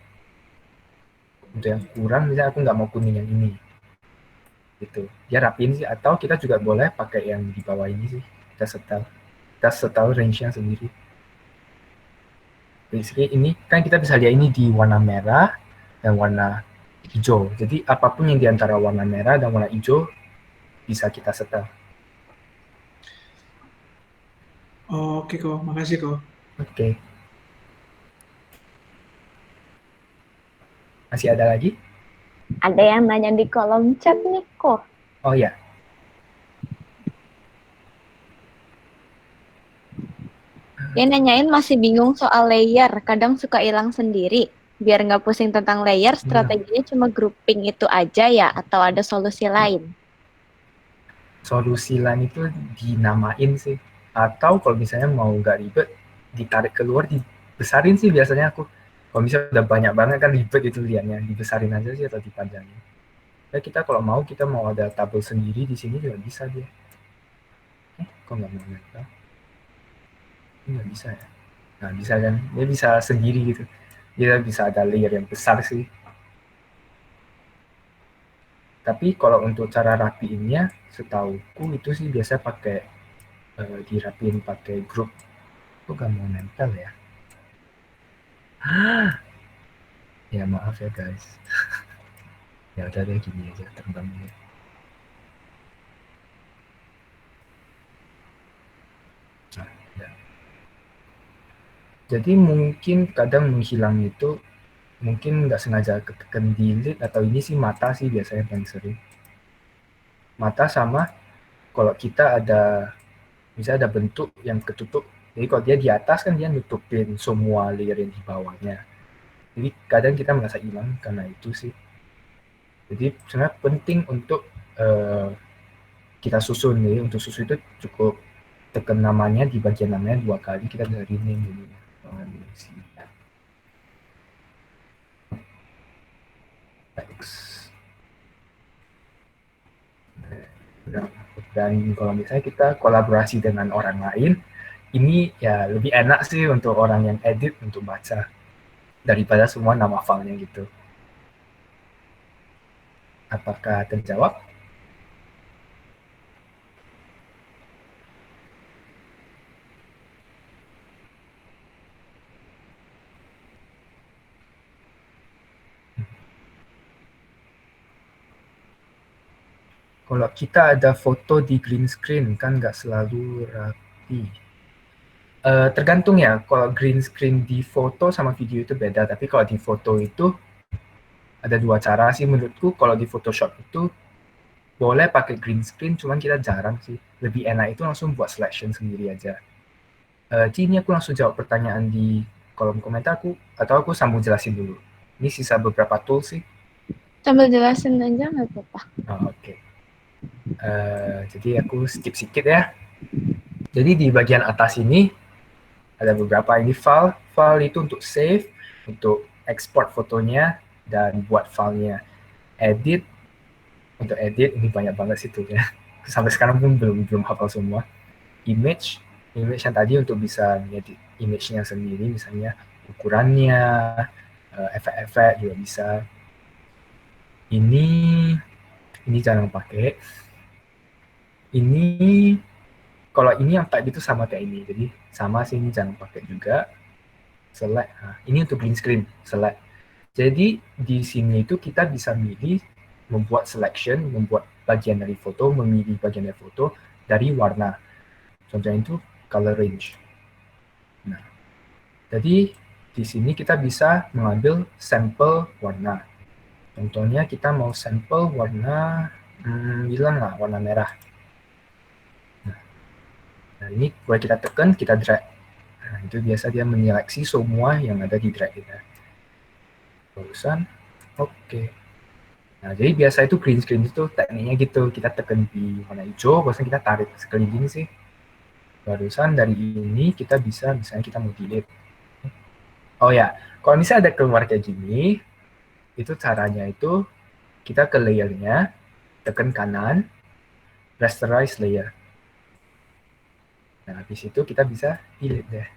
Untuk yang kurang misalnya aku nggak mau kuning yang ini. Gitu. Dia rapiin sih, atau kita juga boleh pakai yang di bawah ini sih. Kita setel range-nya sendiri. Basically ini kan kita bisa lihat ini di warna merah dan warna hijau. Jadi apapun yang di antara warna merah dan warna hijau bisa kita setel. oke kok, makasih kok. Oke. Masih ada lagi? Ada yang nanya di kolom chat nih kok. Oh ya. Dia nanyain masih bingung soal layer, kadang suka hilang sendiri. Biar nggak pusing tentang layer, strateginya cuma grouping itu aja ya, atau ada solusi lain? Solusi lain itu dinamain sih. Atau kalau misalnya mau nggak ribet, ditarik keluar, dibesarin sih biasanya aku. Kalau misalnya udah banyak banget kan ribet itu liatnya, dibesarin aja sih atau dipanjangin. Ya kita kalau mau, kita mau ada tabel sendiri di sini juga bisa dia. Kok nggak mau nempel? Ini nggak bisa ya? Nah bisa kan, dia bisa sendiri gitu. Dia bisa ada layer yang besar sih. Tapi kalau untuk cara rapiinnya, setauku itu sih biasa pakai dirapiin pakai grup. Kok gak mau nempel ya? Ya maaf ya guys. Ya udah deh gini aja terbang ya. Nah, ya. Jadi mungkin kadang menghilang itu mungkin nggak sengaja ketekan delete atau ini sih mata sih biasanya paling sering. Mata sama kalau kita ada misalnya ada bentuk yang ketutup. Jadi kalau dia di atas kan dia nutupin semua layer yang di bawahnya. Jadi kadang kita merasa hilang karena itu sih. Jadi sebenarnya penting untuk kita susun. Jadi untuk susun itu cukup tekan namanya di bagian namanya 2 kali, kita bisa rename dulu. Dan kalau misalnya kita kolaborasi dengan orang lain, ini ya lebih enak sih untuk orang yang edit untuk baca daripada semua nama filenya gitu. Apakah terjawab? Kalau kita ada foto di green screen kan nggak selalu rapi. Tergantung ya, kalau green screen di foto sama video itu beda, tapi kalau di foto itu ada 2 cara sih menurutku. Kalau di Photoshop itu boleh pakai green screen, cuman kita jarang sih. Lebih enak itu langsung buat selection sendiri aja. Ini aku langsung jawab pertanyaan di kolom komentar atau aku sambung jelasin dulu. Ini sisa beberapa tools sih. Sambil jelasin aja nggak apa-apa. Oke. Jadi aku skip sedikit ya. Jadi di bagian atas ini ada beberapa ini file. File itu untuk save, untuk export fotonya, dan buat filenya. Edit, untuk edit ini banyak banget sih toolnya. Sampai sekarang pun belum hafal semua. Image yang tadi untuk bisa ngedit image-nya sendiri, misalnya ukurannya, efek-efek juga bisa. Ini jangan pakai. Ini kalau ini yang type itu sama kayak ini, jadi sama sih, ini jangan pakai juga. Select. Nah, ini untuk green screen, select. Jadi di sini itu kita bisa milih, membuat selection, membuat bagian dari foto, memilih bagian dari foto dari warna. Contohnya itu color range. Nah, jadi di sini kita bisa mengambil sampel warna. Contohnya kita mau sampel warna bilang lah warna merah. Nah, ini boleh kita tekan, kita drag. Nah, itu biasa dia menyeleksi semua yang ada di drag kita. Barusan, oke. Nah, jadi biasa itu green screen itu tekniknya gitu. Kita tekan di warna hijau, barusan kita tarik sekeliling sih. Barusan dari ini kita bisa, misalnya kita mau delete. Oh ya, kalau misalnya ada keluar kayak gini, itu caranya itu kita ke layernya, tekan kanan, rasterize layer. Nah, habis itu kita bisa delete deh.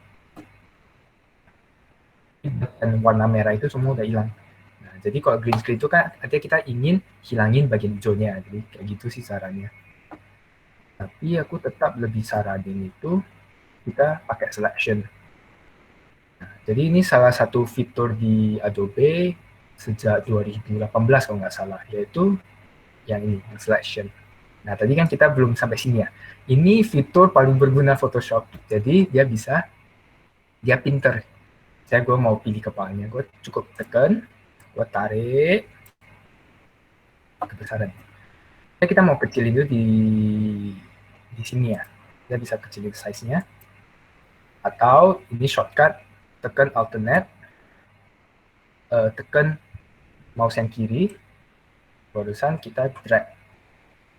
Dan warna merah itu semua udah hilang. Nah, jadi kalau green screen itu kan artinya kita ingin hilangin bagian hijaunya. Jadi kayak gitu sih caranya. Tapi aku tetap lebih saranin itu kita pakai selection. Nah, jadi ini salah satu fitur di Adobe sejak 2018 kalau nggak salah, yaitu yang ini, yang selection. Nah, tadi kan kita belum sampai sini ya. Ini fitur paling berguna Photoshop. Jadi dia pinter. Gue mau pilih kepalanya, gue cukup tekan, gue tarik kebesaran. Kita mau kecilin itu di sini ya. Kita bisa kecilin size-nya. Atau ini shortcut, tekan alternate, tekan mouse yang kiri, barusan kita drag.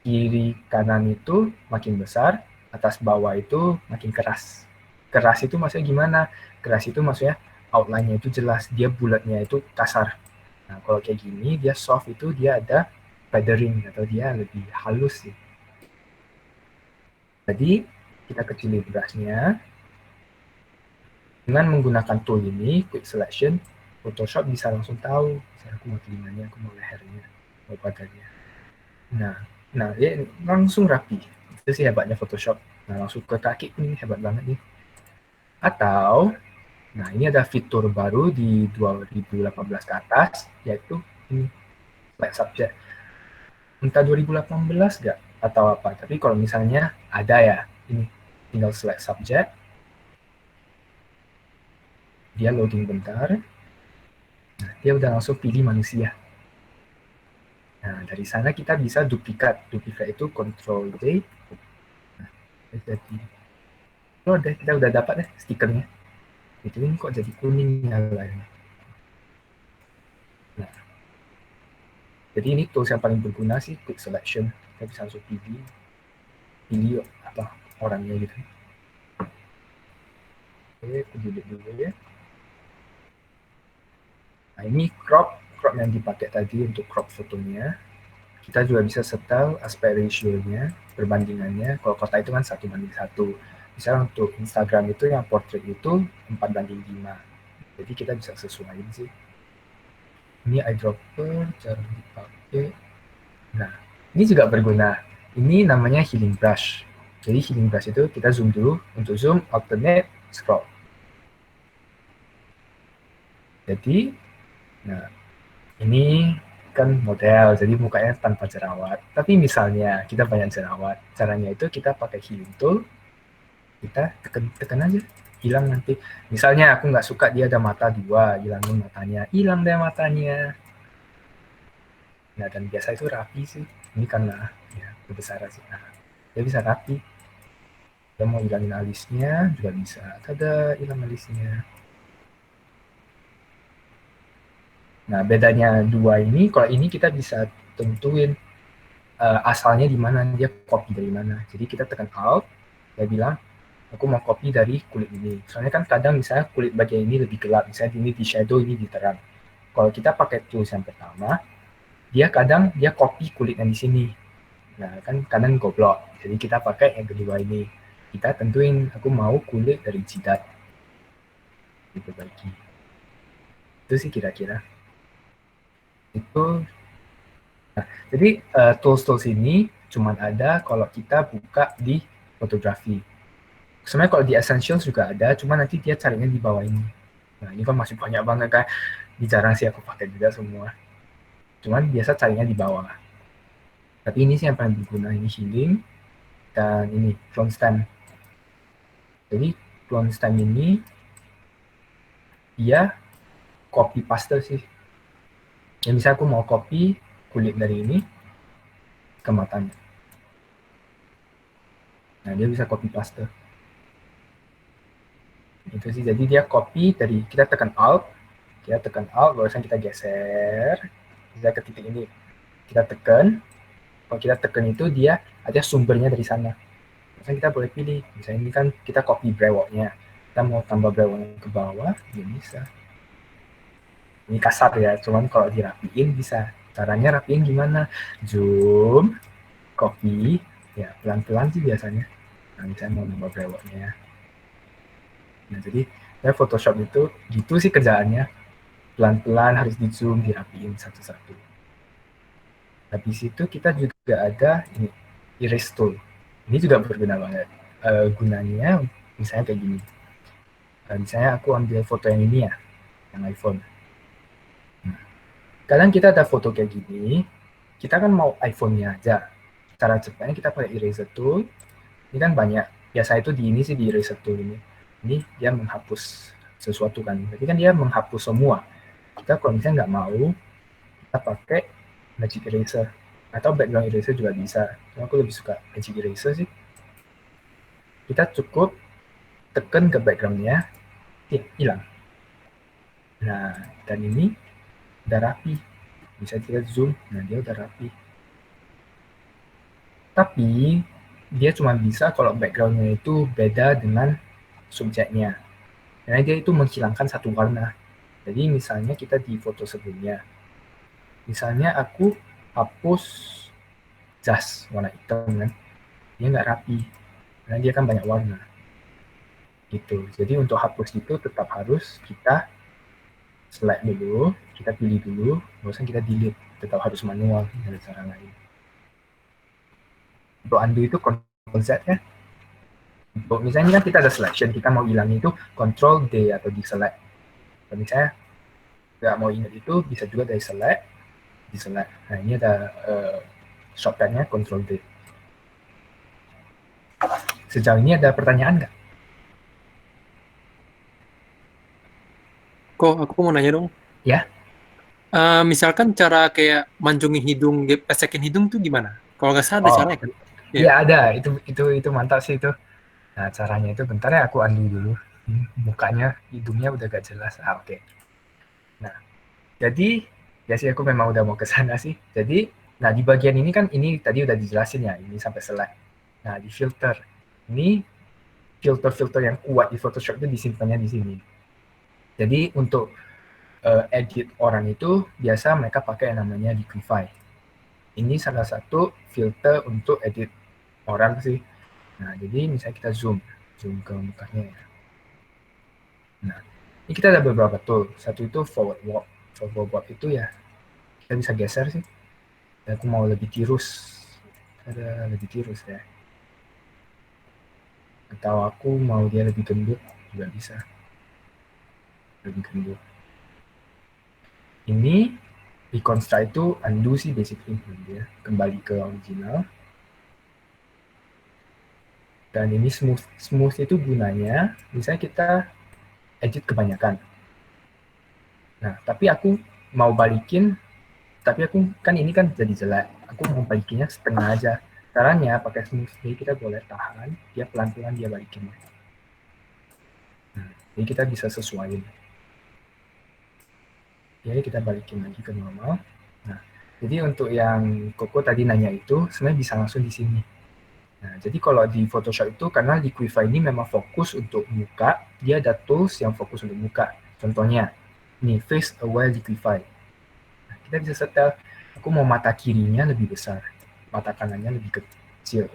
Kiri kanan itu makin besar, atas bawah itu makin keras. Keras itu maksudnya gimana? Keras itu maksudnya outline-nya itu jelas, dia bulatnya itu kasar. Nah, kalau kayak gini, dia soft itu dia ada feathering atau dia lebih halus sih. Jadi, kita kecilin brush-nya. Dengan menggunakan tool ini, quick selection, Photoshop bisa langsung tahu, misalnya aku mau telinganya, aku mau lehernya, mau badannya. Nah, dia langsung rapi. Itu sih hebatnya Photoshop. Nah, langsung ke kaki, ini hebat banget nih. Atau, nah ini ada fitur baru di 2018 ke atas, yaitu ini, select subject. Entah 2018 nggak atau apa, tapi kalau misalnya ada ya, ini tinggal select subject, dia loading bentar, nah, dia udah langsung pilih manusia. Nah, dari sana kita bisa duplikat itu Ctrl D. Nah, jadi, kita udah dapat deh stikernya. Itu ini kok jadi kuning nyalanya. Nah, jadi ini tools yang paling berguna sih, quick selection. Kita bisa langsung pilih apa orangnya gitu. Oke, aku delete dulu ya. Nah, ini crop yang dipakai tadi untuk crop fotonya. Kita juga bisa setel aspect ratio-nya, perbandingannya. Kalau kota itu kan 1:1. Misalnya untuk Instagram itu yang portrait itu 4:5. Jadi kita bisa sesuaiin sih. Ini eyedropper, cara dipakai. Nah, ini juga berguna. Ini namanya healing brush. Jadi healing brush itu kita zoom dulu. Untuk zoom, alternate, scroll. Jadi, nah, ini kan model, jadi mukanya tanpa jerawat. Tapi misalnya kita banyak jerawat, caranya itu kita pakai healing tool, kita tekan aja, hilang nanti. Misalnya aku nggak suka dia ada mata 2, hilangin matanya, hilang deh matanya. Nah, dan biasa itu rapi sih. Ini karena ya kebesaran sih. Nah, dia bisa rapi. Kita mau hilangin alisnya juga bisa. Tada, hilang alisnya. Nah, bedanya dua ini, kalau ini kita bisa tentuin asalnya di mana, dia copy dari mana. Jadi kita tekan Alt, dia bilang, aku mau copy dari kulit ini. Soalnya kan kadang misalnya kulit bagian ini lebih gelap, misalnya ini di shadow, ini di terang. Kalau kita pakai tools yang pertama, dia kadang dia copy kulit yang di sini. Nah, kan kadang goblok. Jadi kita pakai yang kedua ini. Kita tentuin, aku mau kulit dari jidat. Diperbaiki. Itu sih kira-kira. Itu. Nah, jadi tools-tools ini cuma ada kalau kita buka di fotografi. Sebenarnya kalau di Essentials juga ada, cuma nanti dia carinya di bawah ini. Nah, ini kan masih banyak banget kan. Ini jarang sih aku pakai juga semua. Cuman biasa carinya di bawah. Tapi ini sih yang paling berguna, ini healing dan ini clone stem. Jadi clone stem ini dia copy paste sih. Ya misalnya aku mau copy kulit dari ini, ke matanya. Nah, dia bisa copy paste. Itu sih, jadi dia copy dari, kita tekan Alt, barusan kita geser, kita ke titik ini, kita tekan, kalau kita tekan itu dia ada sumbernya dari sana. Misalnya kita boleh pilih, misalnya ini kan kita copy brewoknya, kita mau tambah brewoknya ke bawah, ya bisa. Ini kasar ya, cuman kalau dirapiin bisa. Caranya rapiin gimana? Zoom, copy, ya pelan-pelan sih biasanya. Nah, misalnya mau nambah brewoknya. Nah, jadi Photoshop itu gitu sih kerjaannya. Pelan-pelan harus di zoom, dirapiin satu-satu. Habis itu kita juga ada ini, erase tool. Ini juga berguna banget. Gunanya misalnya kayak gini. Misalnya aku ambil foto yang ini ya, yang iPhone. Kadang kita ada foto kayak gini, kita kan mau iPhone-nya aja. Cara cepatnya kita pakai eraser tool. Ini kan banyak. Biasa itu di ini sih, di eraser tool ini. Ini dia menghapus sesuatu kan. Jadi kan dia menghapus semua. Kita kalau misalnya nggak mau, kita pakai magic eraser. Atau background eraser juga bisa. Cuma aku lebih suka magic eraser sih. Kita cukup tekan ke background-nya, hilang. Nah, dan ini udah rapi. Bisa kita zoom, nah dia udah rapi. Tapi dia cuma bisa kalau background-nya itu beda dengan subjeknya. Karena dia itu menghilangkan satu warna. Jadi misalnya kita di foto sebelumnya, misalnya aku hapus jas warna hitam kan, dia nggak rapi, karena dia kan banyak warna. Gitu. Jadi untuk hapus itu tetap harus kita select dulu, kita pilih dulu, barusan kita delete. Tetap harus manual, tidak ada cara lain. Untuk undo itu Ctrl Z ya. Untuk misalnya kan kita ada selection, kita mau hilang itu Ctrl D atau deselect. Kalau misalnya nggak mau ingat itu, bisa juga dari select, deselect. Nah ini ada shortcutnya Ctrl D. Sejauh ini ada pertanyaan nggak? Kok aku mau nanya dong? Ya. Misalkan cara kayak mancungin hidung, pesekin hidung tuh gimana? Kalau nggak salah ada caranya kan? Iya ada, itu mantap sih itu. Nah caranya itu bentar ya aku undo dulu. Mukanya, hidungnya udah gak jelas. Oke. Nah, jadi ya sih aku memang udah mau ke sana sih. Jadi, nah di bagian ini kan ini tadi udah dijelasin ya, ini sampai select. Nah di filter, ini filter-filter yang kuat di Photoshop itu disimpannya di sini. Jadi untuk edit orang itu biasa mereka pakai yang namanya Liquify. Ini salah satu filter untuk edit orang sih. Nah, jadi misalnya kita zoom ke mukanya ya. Nah, ini kita ada beberapa tool. Satu itu forward warp. Forward warp itu ya kita bisa geser sih. Dan aku mau lebih tirus. Ada lebih tirus ya. Atau aku mau dia lebih gendut juga bisa. Lebih gendut. Ini reconstruct itu undo sih basically ya. Kembali ke original. Dan ini smooth. Smooth itu gunanya misalnya kita edit kebanyakan. Nah, tapi aku mau balikin, tapi aku kan ini kan jadi jelek. Aku mau balikinnya setengah aja. Caranya pakai smooth, jadi kita boleh tahan, dia pelan-pelan dia balikin. Nah, jadi kita bisa sesuaiin. Jadi kita balikin lagi ke normal. Nah, jadi untuk yang Koko tadi nanya itu sebenarnya bisa langsung di sini. Nah, jadi kalau di Photoshop itu karena Liquify ini memang fokus untuk muka, dia ada tools yang fokus untuk muka. Contohnya, ini Face Aware Liquify. Nah, kita bisa setel, aku mau mata kirinya lebih besar, mata kanannya lebih kecil.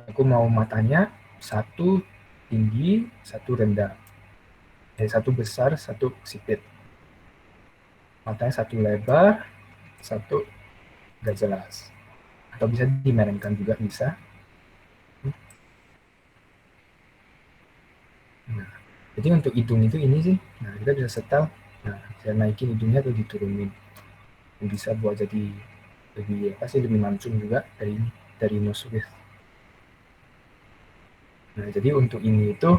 Aku mau matanya satu tinggi, satu rendah. Satu besar, satu sipit. Matanya satu lebar, satu gak jelas. Atau bisa dimerengkan juga bisa. Nah, jadi untuk hidung itu ini sih, nah kita bisa setel, nah saya naikin hidungnya atau diturunin. Bisa buat jadi lebih apa sih, lebih mancung juga dari nose width. Nah jadi untuk ini itu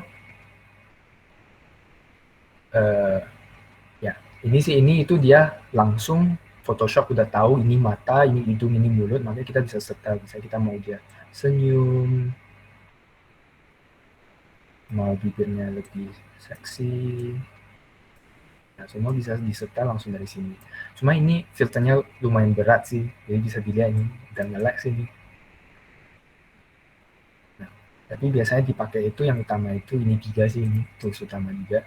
ya ini sih, ini itu dia langsung Photoshop udah tahu ini mata, ini hidung, ini mulut, makanya kita bisa setel. Bisa kita mau dia senyum, mau bibirnya lebih seksi, nah semua bisa disetel langsung dari sini. Cuma ini filternya lumayan berat sih, jadi bisa dilihat ini udah nge-lag sini. Nah, tapi biasanya dipakai itu yang utama itu ini Giga sih, ini tools utama juga.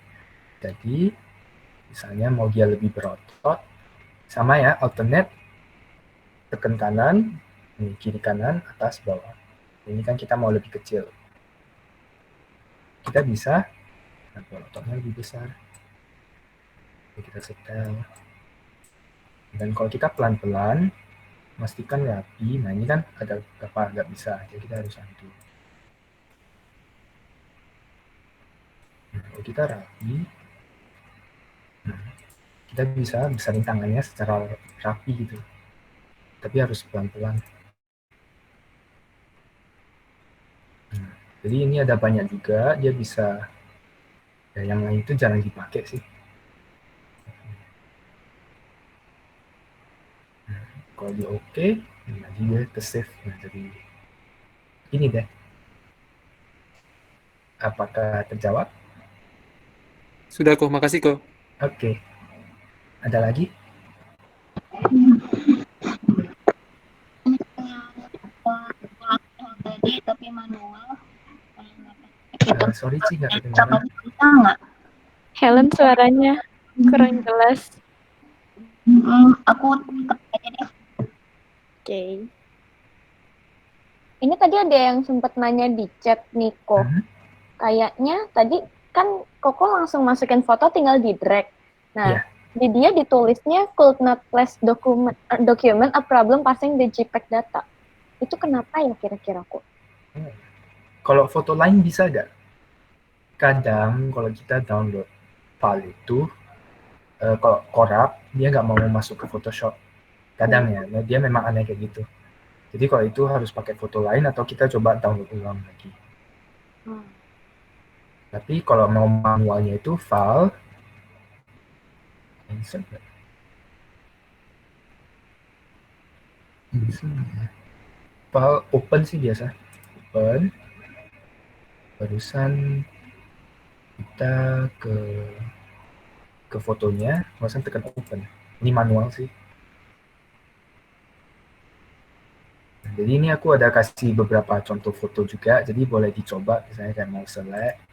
Jadi misalnya mau dia lebih berotot, sama ya, alternate, tekan kanan, ini kiri kanan, atas bawah. Ini kan kita mau lebih kecil. Kita bisa, nah, ototnya lebih besar. Jadi kita setel. Dan kalau kita pelan-pelan, pastikan rapi. Nah ini kan ada beberapa nggak bisa, jadi kita harus undo. Nah, kalau kita rapi, nah, kita bisa besarin tangannya secara rapi gitu. Tapi harus pelan-pelan. Nah, jadi ini ada banyak juga, dia bisa, ya yang lain itu jarang dipakai sih. Nah, kalau dia oke, nanti dia ke save. Nah, jadi ini deh. Apakah terjawab? Sudah kok, makasih kok. Oke. Ada lagi? Tadi tapi manual. Sorry Ci, nggak kedengaran. Bisa nggak? Helen suaranya kurang jelas. Aku tetap aja deh. Oke. Ini tadi ada yang sempat nanya di chat Niko. Kayaknya tadi kan Koko langsung masukin foto tinggal di drag. Nah, Iya. di dia ditulisnya could not place document a problem passing the JPEG data. Itu kenapa ya kira-kira kok? Kalau foto lain bisa nggak? Kadang kalau kita download file itu, kalau corrupt, dia nggak mau masuk ke Photoshop. Kadang ya, dia memang aneh kayak gitu. Jadi kalau itu harus pakai foto lain atau kita coba download ulang lagi. Tapi kalau mau manualnya itu file, insert nggak? Bisa nggak ya? File open sih biasa. Open. Barusan kita ke fotonya, barusan tekan open. Ini manual sih. Nah, jadi ini aku ada kasih beberapa contoh foto juga, jadi boleh dicoba. Misalnya kayak mau select.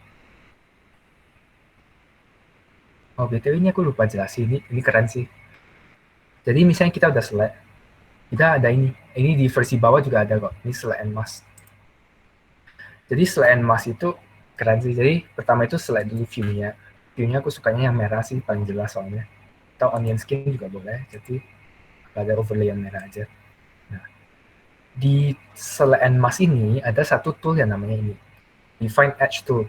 Oh, BTW ini aku lupa jelasin, ini keren sih. Jadi misalnya kita udah select, kita ada ini di versi bawah juga ada kok, ini select and mask. Jadi select and mask itu keren sih, jadi pertama itu select dulu view-nya. View-nya aku sukanya yang merah sih, paling jelas soalnya. Atau onion skin juga boleh, jadi ada overlay yang merah aja. Nah, di select and mask ini ada satu tool yang namanya ini, Define Edge Tool.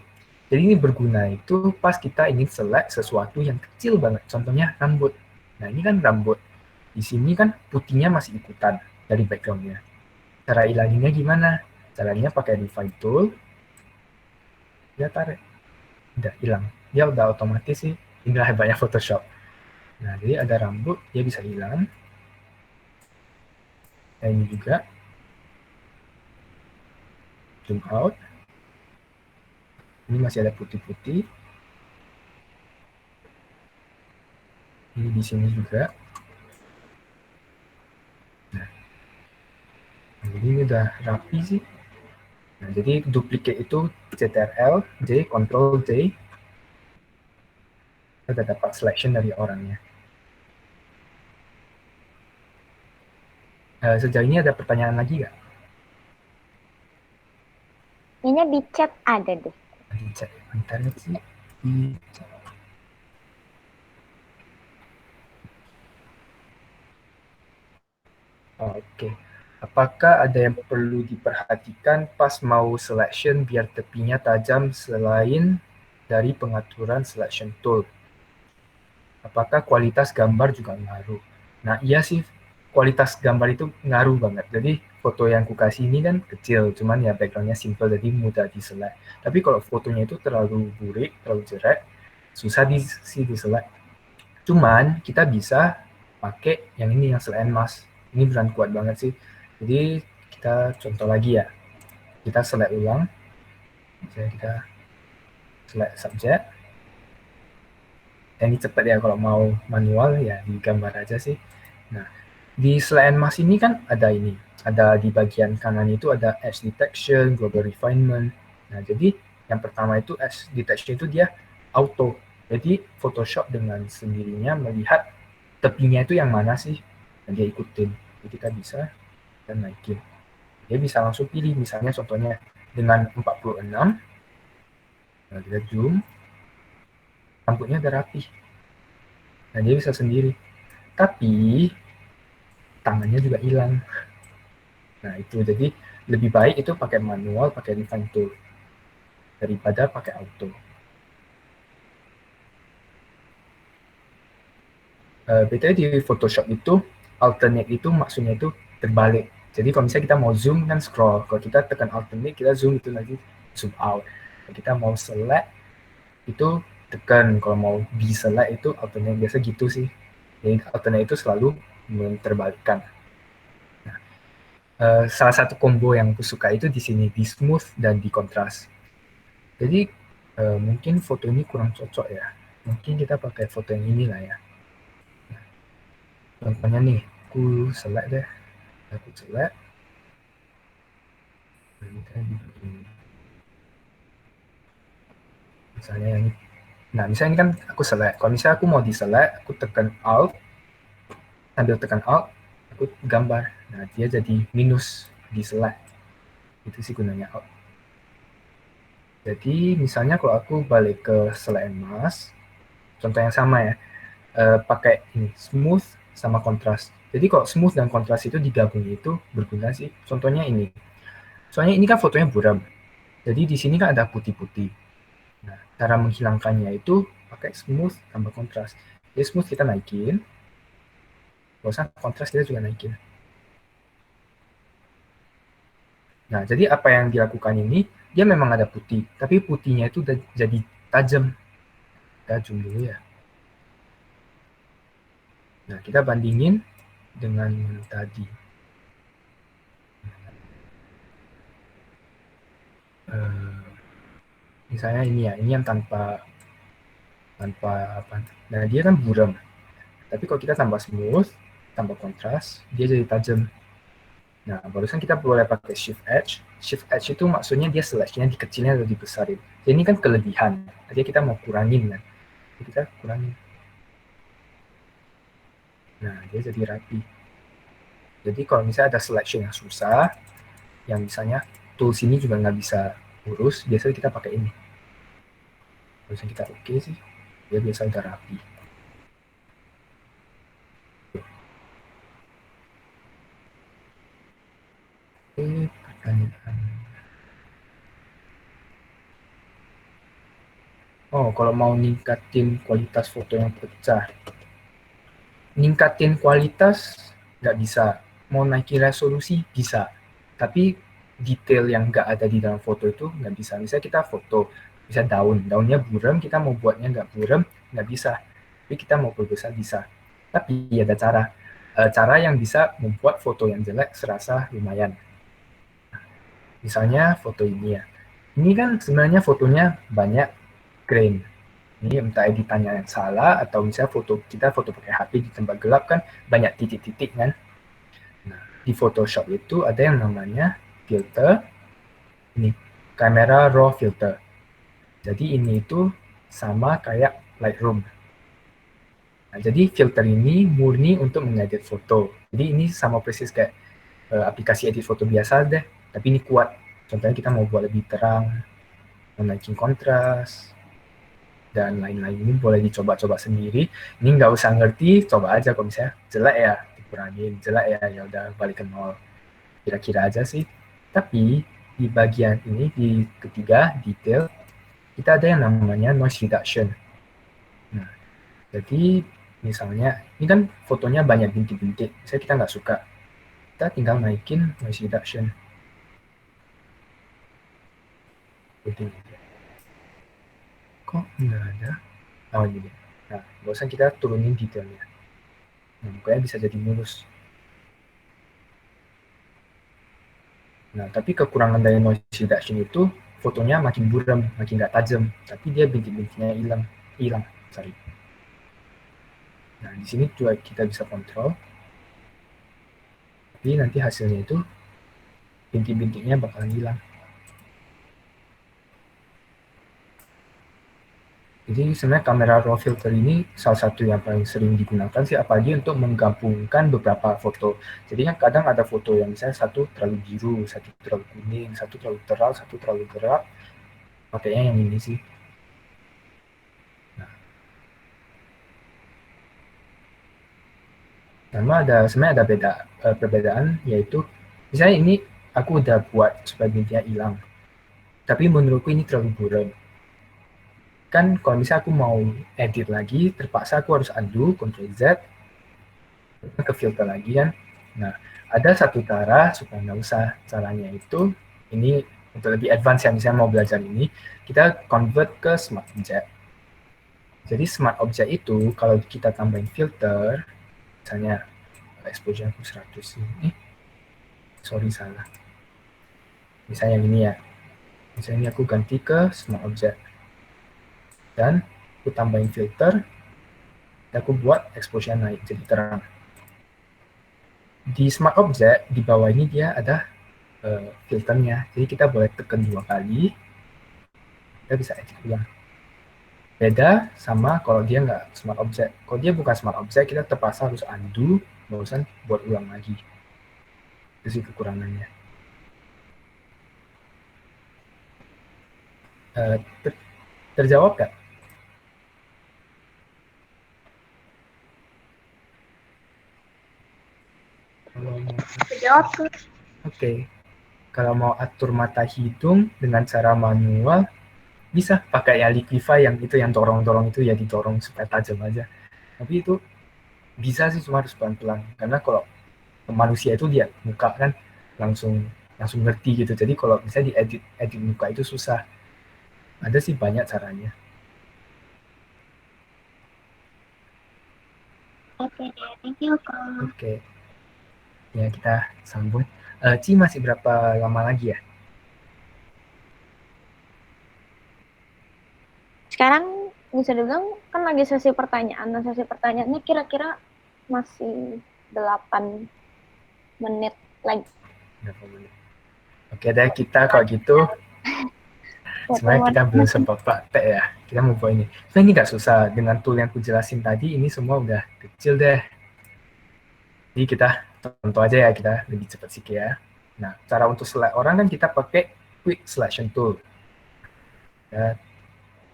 Jadi ini berguna itu pas kita ingin select sesuatu yang kecil banget, contohnya rambut. Nah ini kan rambut, di sini kan putihnya masih ikutan dari background-nya. Cara hilanginnya gimana? Caranya pakai Define Tool, dia tarik, udah hilang. Dia udah otomatis sih, inilah hebatnya Photoshop. Nah jadi ada rambut, dia bisa hilang. Nah ini juga, zoom out. Ini masih ada putih-putih. Ini di sini juga. Nah, jadi ini udah rapi sih. Nah, jadi duplicate itu Ctrl J, Ctrl J. Kita udah dapat selection dari orangnya. Sejauh ini ada pertanyaan lagi nggak? Kayaknya di chat ada deh. Cek internet sih. Oke. Apakah ada yang perlu diperhatikan pas mau selection biar tepinya tajam selain dari pengaturan selection tool? Apakah kualitas gambar juga ngaruh? Nah iya sih, kualitas gambar itu ngaruh banget. Jadi foto yang aku kasih ini kan kecil, cuman ya backgroundnya simple, jadi mudah diselect. Tapi kalau fotonya itu terlalu burik, terlalu jelek, susah diselect. Cuman kita bisa pakai yang ini, yang select and mask. Ini beneran kuat banget sih. Jadi kita contoh lagi ya. Kita select ulang. Misalnya kita select subject. Dan ini cepat ya, kalau mau manual ya digambar aja sih. Nah, di select and mask ini kan ada ini. Ada di bagian kanan itu ada edge detection, global refinement. Nah, jadi yang pertama itu edge detection itu dia auto. Jadi Photoshop dengan sendirinya melihat tepinya itu yang mana sih, dan dia ikutin. Jadi kita bisa dan naikin. Dia bisa langsung pilih, misalnya contohnya dengan 46, nah kita zoom, rambutnya udah rapi. Nah dia bisa sendiri. Tapi tangannya juga hilang. Nah itu, jadi lebih baik itu pakai manual, pakai refine tool daripada pakai auto. BTW di Photoshop itu alternate itu maksudnya itu terbalik. Jadi kalau misalnya kita mau zoom kan scroll, kalau kita tekan alternate kita zoom itu nanti zoom out. Kalau kita mau select itu tekan, kalau mau deselect itu alternate, biasa gitu sih. Jadi alternate itu selalu menterbalikkan. Nah, salah satu combo yang aku suka itu di sini, di smooth dan di kontras. Jadi mungkin foto ini kurang cocok ya. Mungkin kita pakai foto yang ini lah ya. Contohnya nih, aku select deh. Aku select. Misalnya yang ini. Nah, misalnya ini kan aku select. Kalau misalnya aku mau di-select, aku tekan Alt. Sambil tekan Alt, aku gambar. Nah, dia jadi minus di-select. Itu sih gunanya Alt. Jadi, misalnya kalau aku balik ke select and mask, contoh yang sama ya, pakai ini, smooth sama kontras. Jadi kalau smooth dan kontras itu digabung itu berguna sih. Contohnya ini. Soalnya ini kan fotonya buram. Jadi di sini kan ada putih-putih. Nah, cara menghilangkannya itu pakai smooth tambah kontras. Jadi smooth kita naikin. Kalau usah kontras kita juga naikin. Nah, jadi apa yang dilakukan ini, dia memang ada putih. Tapi putihnya itu udah jadi tajam. Kita zoom dulu ya. Nah, kita bandingin dengan tadi. Misalnya ini ya, ini yang tanpa apa. Nah, dia kan buram. Tapi kalau kita tambah smooth, tambah kontras, dia jadi tajam. Nah, barusan kita boleh pakai shift edge. Shift edge itu maksudnya dia selection-nya dikecilin atau dibesarin. Jadi ini kan kelebihan. Jadi kita mau kurangin kan. Jadi kita kurangin. Nah, dia jadi rapi. Jadi kalau misalnya ada selection yang susah, yang misalnya tools ini juga nggak bisa urus, biasanya kita pakai ini. Biasanya kita oke sih, dia biasa udah rapi. Pertanyaan. Oh, kalau mau ningkatin kualitas foto yang pecah, ningkatin kualitas nggak bisa, mau naikin resolusi bisa, tapi detail yang nggak ada di dalam foto itu nggak bisa. Misalnya kita foto, bisa daunnya buram, kita mau buatnya nggak buram, nggak bisa. Tapi kita mau perbesar bisa. Tapi ada cara yang bisa membuat foto yang jelek serasa lumayan. Misalnya foto ini ya, ini kan sebenarnya fotonya banyak grain. Ini entah editannya yang salah, atau misalnya kita foto pakai HP di tempat gelap kan banyak titik-titik kan. Nah, di Photoshop itu ada yang namanya filter, ini kamera raw filter. Jadi ini itu sama kayak Lightroom. Nah, jadi filter ini murni untuk mengedit foto. Jadi ini sama persis kayak aplikasi edit foto biasa deh, tapi ini kuat. Contohnya kita mau buat lebih terang, menaikin kontras, dan lain-lain. Ini boleh dicoba-coba sendiri. Ini nggak usah ngerti, coba aja. Kalau misalnya jelek ya dikurangin, jelek ya udah balik ke nol. Kira-kira aja sih. Tapi di bagian ini, di ketiga detail, kita ada yang namanya noise reduction. Nah, jadi misalnya ini kan fotonya banyak bintik-bintik, misalnya kita nggak suka, kita tinggal naikin noise reduction. Kok nggak ada? Oh ini. Nah, nggak usah kita turunin detailnya. Nah, mukanya bisa jadi mulus. Nah, tapi kekurangan dari noise reduction itu fotonya makin buram, makin nggak tajam, tapi dia bintik-bintiknya hilang, sorry. Nah, di sini juga kita bisa kontrol, tapi nanti hasilnya itu bintik-bintiknya bakalan hilang. Jadi sebenarnya kamera raw filter ini salah satu yang paling sering digunakan sih, apalagi untuk menggabungkan beberapa foto. Jadi kan kadang ada foto yang misalnya satu terlalu biru, satu terlalu kuning, satu terlalu terang, satu terlalu gelap. Pakainya yang ini sih. Sebenarnya ada perbedaan, yaitu misalnya ini aku udah buat supaya bintiknya hilang, tapi menurutku ini terlalu buram. Kan kalau misalnya aku mau edit lagi, terpaksa aku harus undo, Ctrl Z, ke filter lagi kan. Nah, ada satu cara supaya nggak usah. Caranya itu, ini untuk lebih advance ya, misalnya mau belajar ini, kita convert ke Smart Object. Jadi Smart Object itu, kalau kita tambahin filter, misalnya exposure aku 100 ini, sorry salah. Misalnya yang ini ya, misalnya ini aku ganti ke Smart Object. Dan aku tambahin filter, dan aku buat exposure naik jadi terang. Di Smart Object, di bawah ini dia ada filternya. Jadi kita boleh tekan 2 kali, kita bisa edit ulang. Beda sama kalau dia nggak Smart Object. Kalau dia bukan Smart Object, kita terpaksa harus undo, barusan buat ulang lagi. Itu sih kekurangannya. Terjawab nggak? Terjawab tuh. Oke. Kalau mau atur mata hidung dengan cara manual, bisa pakai yang liquify yang itu, yang dorong-dorong itu ya, didorong supaya tajam aja. Tapi itu bisa sih, cuma harus pelan-pelan. Karena kalau manusia itu lihat muka kan langsung ngerti gitu. Jadi kalau bisa diedit muka itu susah. Ada sih banyak caranya. Oke, thank you, Kak. Oke. Ya, kita sambung. Ci, masih berapa lama lagi ya? Sekarang bisa dibilang kan lagi sesi pertanyaan. Nah, sesi pertanyaannya kira-kira masih 8 menit lagi. Berapa menit? Oke deh, kita kalau gitu sebenarnya kita belum sempat praktek ya. Kita mau buat ini. Sebenarnya ini nggak susah. Dengan tool yang aku jelasin tadi, ini semua udah kecil deh. Jadi kita contoh aja ya, kita lebih cepat sedikit ya. Nah, cara untuk select orang kan kita pakai quick selection tool. Ya,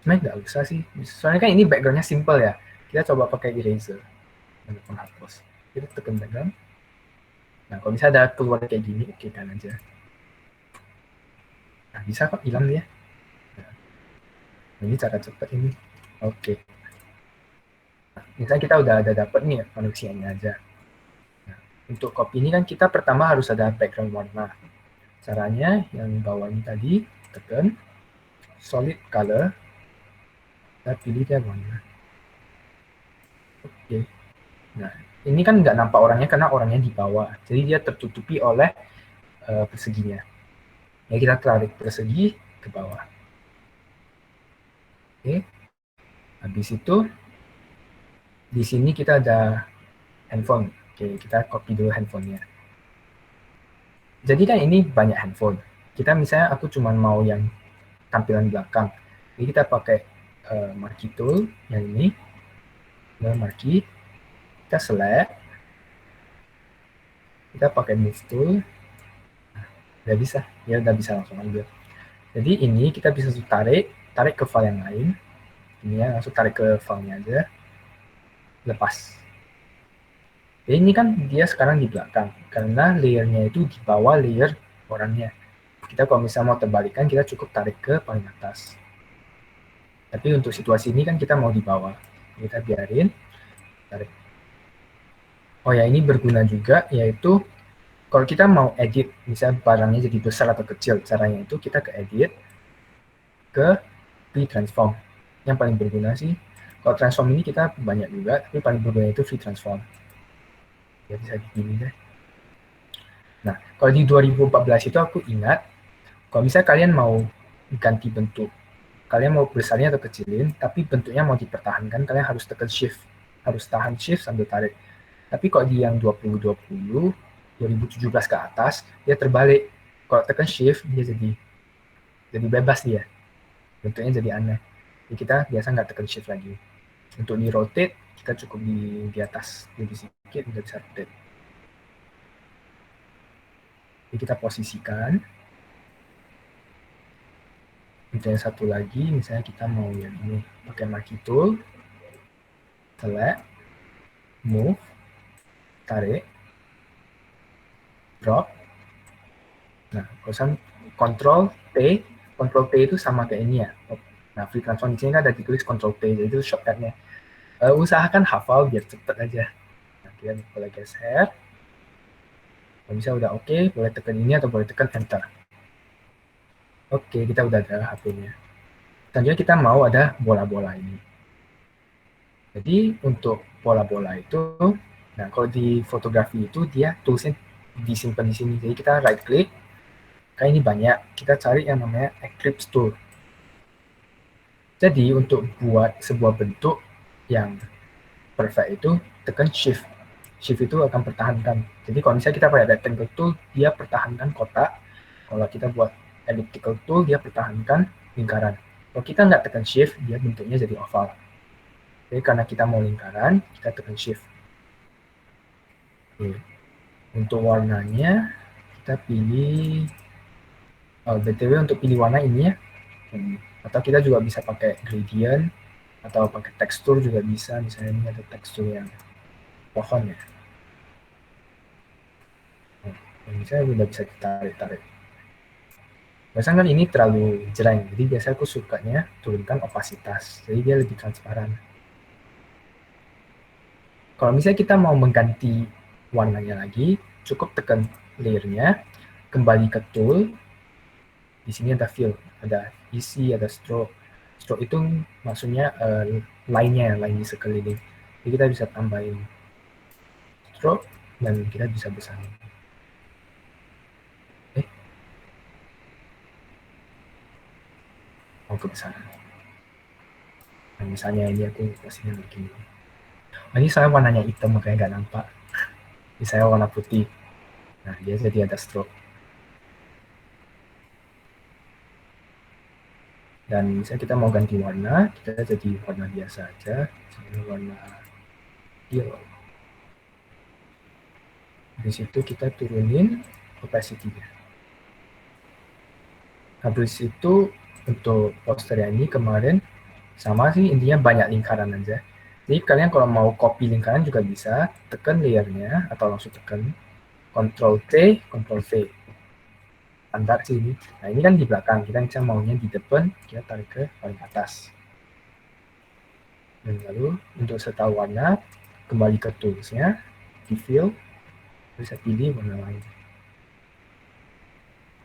sebenarnya nggak usah sih. Soalnya kan ini backgroundnya simple ya. Kita coba pakai eraser. Dan penghapus. Kita tekan background. Nah, kalau misalnya ada keluar kayak gini, oke kan aja. Nah, bisa kok hilang dia. Nah, ini cara cepat ini. Oke. Nah, misalnya kita udah ada dapat nih manusianya aja. Nah, untuk copy ini kan kita pertama harus ada background warna. Caranya yang bawah ini tadi, tekan solid color, kita pilih dia warna. Oke. Nah, ini kan nggak nampak orangnya karena orangnya di bawah. Jadi dia tertutupi oleh perseginya. Ya, kita tarik persegi ke bawah. Oke. Habis itu di sini kita ada handphone. Oke, kita copy dulu handphonenya. Jadi kan ini banyak handphone. Kita misalnya aku cuma mau yang tampilan belakang. Jadi kita pakai marquee tool yang ini. Marquee. Kita select. Kita pakai move tool. Udah bisa. Ya udah bisa langsung ambil. Jadi ini kita bisa tarik ke file yang lain. Ini ya, langsung tarik ke filenya aja. Lepas. Jadi ini kan dia sekarang di belakang. Karena layernya itu di bawah layer orangnya. Kita kalau misalnya mau terbalikan, kita cukup tarik ke paling atas. Tapi untuk situasi ini kan kita mau di bawah. Kita biarin. Tarik. Oh ya, ini berguna juga, yaitu kalau kita mau edit, misalnya barangnya jadi besar atau kecil, caranya itu kita ke edit, ke free transform. Yang paling berguna sih, kalau transform ini kita banyak juga, tapi paling berguna itu free transform. Ya bisa dipilih deh. Nah, kalau di 2014 itu aku ingat, kalau misalnya kalian mau ganti bentuk, kalian mau besarnya atau kecilin, tapi bentuknya mau dipertahankan, kalian harus tekan shift. Harus tahan shift sambil tarik. Tapi kalau di yang 2020, 2017 ke atas, dia terbalik. Kalau tekan shift, dia jadi bebas dia. Bentuknya jadi aneh. Jadi kita biasa nggak tekan shift lagi. Untuk di rotate, kita cukup di atas, jadi sedikit, udah bisa rotate. Jadi kita posisikan. Misalnya satu lagi, misalnya kita mau yang ini, pakai marquee tool, select, move, tarik, drop. Nah, perusahaan Control T itu sama kayak ini ya. Nah, free transform di sini kan ada ditulis Control T, jadi itu shortcutnya. Usahakan hafal biar cepet aja. Nah, kita boleh geser. Kalau misalnya udah oke, boleh tekan ini atau boleh tekan enter. Oke, kita udah ada HP-nya. Selanjutnya kita mau ada bola-bola ini. Jadi untuk bola-bola itu, nah kalau di fotografi itu dia toolsnya disimpan di sini. Jadi kita right click, kayak ini banyak. Kita cari yang namanya Eclipse tool. Jadi untuk buat sebuah bentuk yang perfect itu tekan shift. Shift itu akan pertahankan. Jadi kalau misalnya kita pakai rectangle tool, dia pertahankan kotak. Kalau kita buat elliptical tool, dia pertahankan lingkaran. Kalau kita nggak tekan shift, dia bentuknya jadi oval. Jadi karena kita mau lingkaran, kita tekan shift. Oke. Untuk warnanya, kita pilih, BTW untuk pilih warna ini ya. Atau kita juga bisa pakai gradient, atau pakai tekstur juga bisa. Misalnya ini ada tekstur yang pohon ya. Misalnya udah bisa ditarik-tarik. Biasanya kan ini terlalu jreng, jadi biasanya aku sukanya turunkan opasitas, jadi dia lebih transparan. Kalau misalnya kita mau mengganti warnanya lagi, cukup tekan layer-nya, kembali ke tool, di sini ada fill, ada isi, ada stroke. Stroke itu maksudnya line-nya, line di sekeliling. Jadi kita bisa tambahin stroke, dan kita bisa besarin. Mau ke sana. Nah, misalnya ini aku kasihnya begini. Nah, ini saya warnanya hitam makanya nggak nampak. Ini saya warna putih. Nah, dia jadi ada stroke. Dan misalnya kita mau ganti warna, kita jadi warna biasa aja. Misalnya warna yellow. Di situ kita turunin opacity-nya. Habis itu untuk poster yang ini kemarin sama sih, intinya banyak lingkaran aja. Jadi kalian kalau mau copy lingkaran juga bisa, tekan layernya atau langsung tekan Ctrl T, Ctrl V. Standar sih ini. Nah ini kan di belakang, kita bisa maunya di depan, kita tarik ke paling atas. Dan lalu untuk serta warna, kembali ke tools-nya, di fill, bisa pilih warna lain.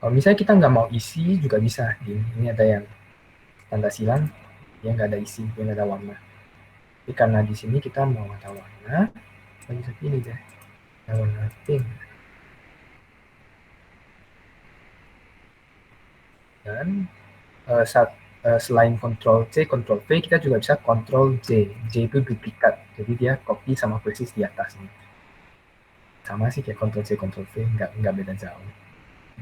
Kalau misalnya kita nggak mau isi juga bisa. Ini ada yang tanda silang, dia nggak ada isi, dia nggak ada warna. Tapi karena di sini kita mau ada warna, kita bisa pilih deh. Ada warna pink. Dan selain Ctrl C, Ctrl V, kita juga bisa Ctrl J. J itu duplikat, jadi dia copy sama persis di atasnya. Sama sih kayak Ctrl C, Ctrl V, nggak beda jauh.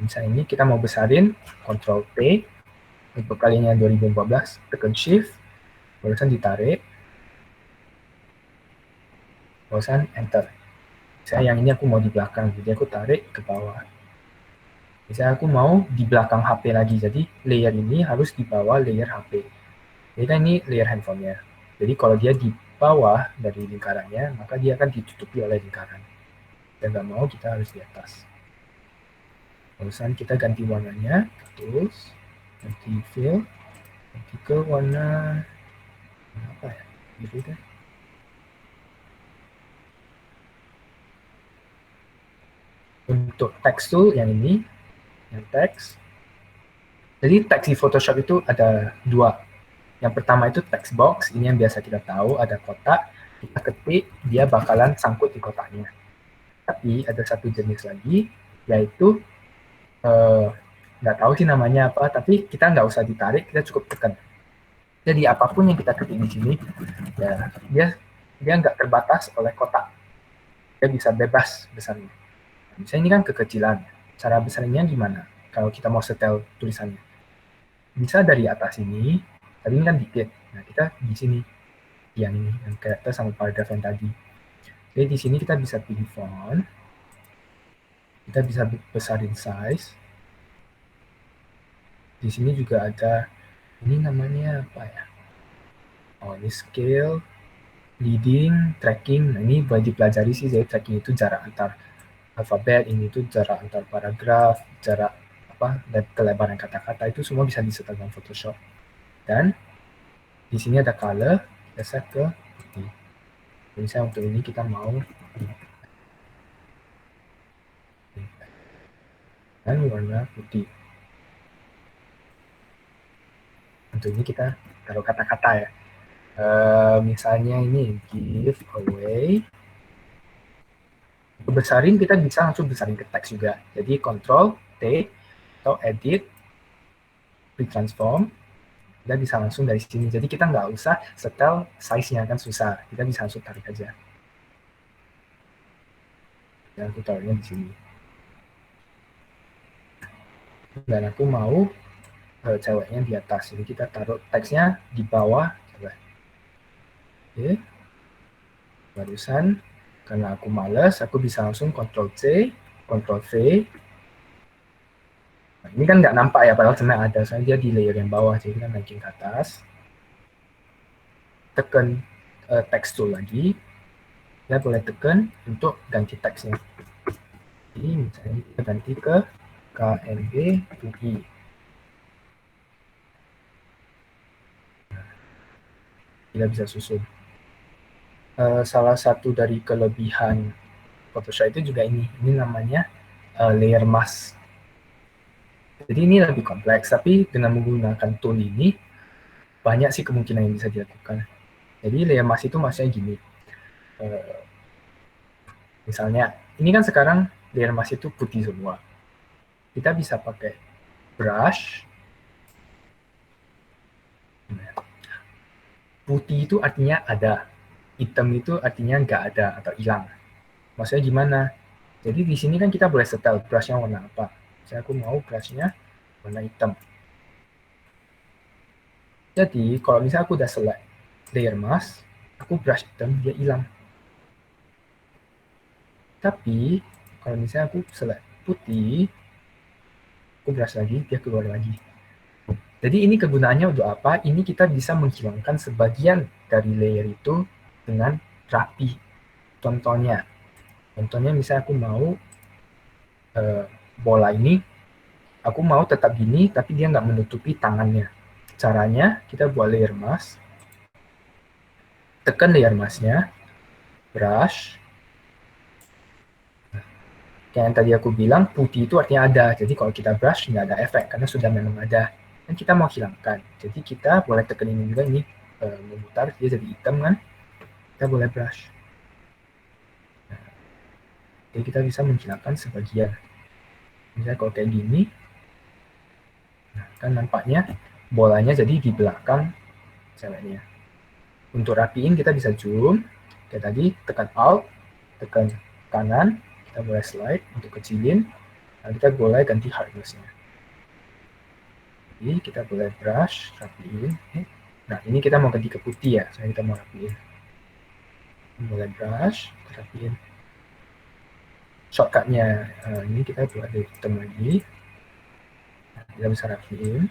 Misalnya ini kita mau besarin, Ctrl P, untuk kalinya 2014, tekan Shift, barusan ditarik, barusan Enter. Misalnya yang ini aku mau di belakang, jadi aku tarik ke bawah. Misalnya aku mau di belakang HP lagi, jadi layer ini harus di bawah layer HP. Jadi kan ini layer handphonenya. Jadi kalau dia di bawah dari lingkarannya, maka dia akan ditutupi oleh lingkaran. Dan nggak mau, kita harus di atas. Barusan kita ganti warnanya, terus ganti fill, ganti ke warna apa ya? Biru deh. Untuk text tool yang ini, yang teks. Jadi teks di Photoshop itu ada dua. Yang pertama itu text box, ini yang biasa kita tahu, ada kotak, kita ketik, dia bakalan sangkut di kotaknya. Tapi ada satu jenis lagi, yaitu nggak tahu sih namanya apa, tapi kita nggak usah ditarik, kita cukup tekan. Jadi apapun yang kita ketik di sini, ya dia nggak terbatas oleh kotak. Dia bisa bebas besarnya. Misalnya ini kan kekecilan. Cara besarnya gimana? Kalau kita mau setel tulisannya, bisa dari atas ini, tapi ini kan dikit. Nah kita di sini, yang ini, yang karakter sama paragraf yang tadi. Jadi di sini kita bisa pilih font, kita bisa besarin size. Di sini juga ada, ini namanya apa ya? Oh ini scale, leading, tracking. Nah ini boleh dipelajari sih, jadi tracking itu jarak antar alfabet, ini itu jarak antar paragraf, jarak dan kelebaran kata-kata, itu semua bisa disetel dalam Photoshop. Dan di sini ada color, kita set ke putih. Misalnya untuk ini kita mau dan warna putih. Untuk ini kita taruh kata-kata ya. Misalnya ini give away. Besarin kita bisa langsung besarin ke teks juga. Jadi Ctrl T atau edit, transform, kita bisa langsung dari sini. Jadi kita nggak usah setel size-nya, kan susah. Kita bisa langsung tarik aja. Dan aku taruhnya di sini. Dan aku mau ceweknya di atas. Jadi kita taruh teksnya di bawah. Coba. Oke. Barusan, karena aku males, aku bisa langsung Ctrl C, Ctrl V. Nah, ini kan nggak nampak ya, padahal sebenarnya ada saja di layer yang bawah, jadi kita naikin ke atas. Tekan text tool lagi, kita boleh tekan untuk ganti teksnya. Jadi misalnya kita ganti ke KNB UI. Kita bisa susun. Salah satu dari kelebihan Photoshop itu juga ini namanya layer mask. Jadi ini lebih kompleks, tapi dengan menggunakan tool ini, banyak sih kemungkinan yang bisa dilakukan. Jadi layer mask itu maksudnya gini. Misalnya, ini kan sekarang layer mask itu putih semua. Kita bisa pakai brush. Putih itu artinya ada. Hitam itu artinya nggak ada atau hilang. Maksudnya gimana? Jadi di sini kan kita boleh setel brushnya warna apa. Saya aku mau brushnya warna hitam. Jadi kalau misalnya aku udah select layer mask, aku brush hitam, dia hilang. Tapi kalau misalnya aku select putih, aku brush lagi, dia keluar lagi. Jadi ini kegunaannya untuk apa? Ini kita bisa menghilangkan sebagian dari layer itu dengan rapi. Contohnya misalnya aku mau bola ini, aku mau tetap gini, tapi dia nggak menutupi tangannya. Caranya, kita buat layer mask, tekan layer masknya, brush. Kayak yang tadi aku bilang, putih itu artinya ada. Jadi kalau kita brush, nggak ada efek, karena sudah memang ada. Dan kita mau hilangkan. Jadi kita boleh tekan ini juga, ini memutar, dia jadi hitam kan. Kita boleh brush. Jadi kita bisa menghilangkan sebagian. Misalnya kalau kayak gini, nah, kan nampaknya bolanya jadi di belakang ceweknya. Untuk rapiin kita bisa zoom, kayak tadi tekan Alt, tekan kanan, kita boleh slide untuk kecilin, nah kita boleh ganti hardness-nya. Jadi kita boleh brush, rapiin. Nah ini kita mau ganti ke putih ya, soalnya kita mau rapiin. Boleh brush, rapiin. Shortcut-nya ini kita buat dari hitam lagi. Nah, kita bisa rapiin.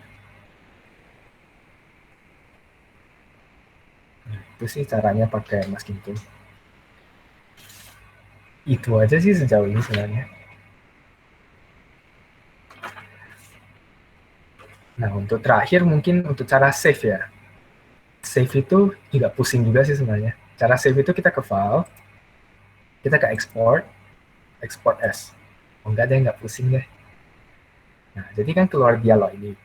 Nah, itu sih caranya pakai masking tool. Itu aja sih sejauh ini sebenarnya. Nah, untuk terakhir mungkin untuk cara save ya. Save itu juga pusing juga sih sebenarnya. Cara save itu kita ke file, kita ke export as. Oh enggak deh, nggak pusing deh. Nah, jadi kan keluar dialog ini.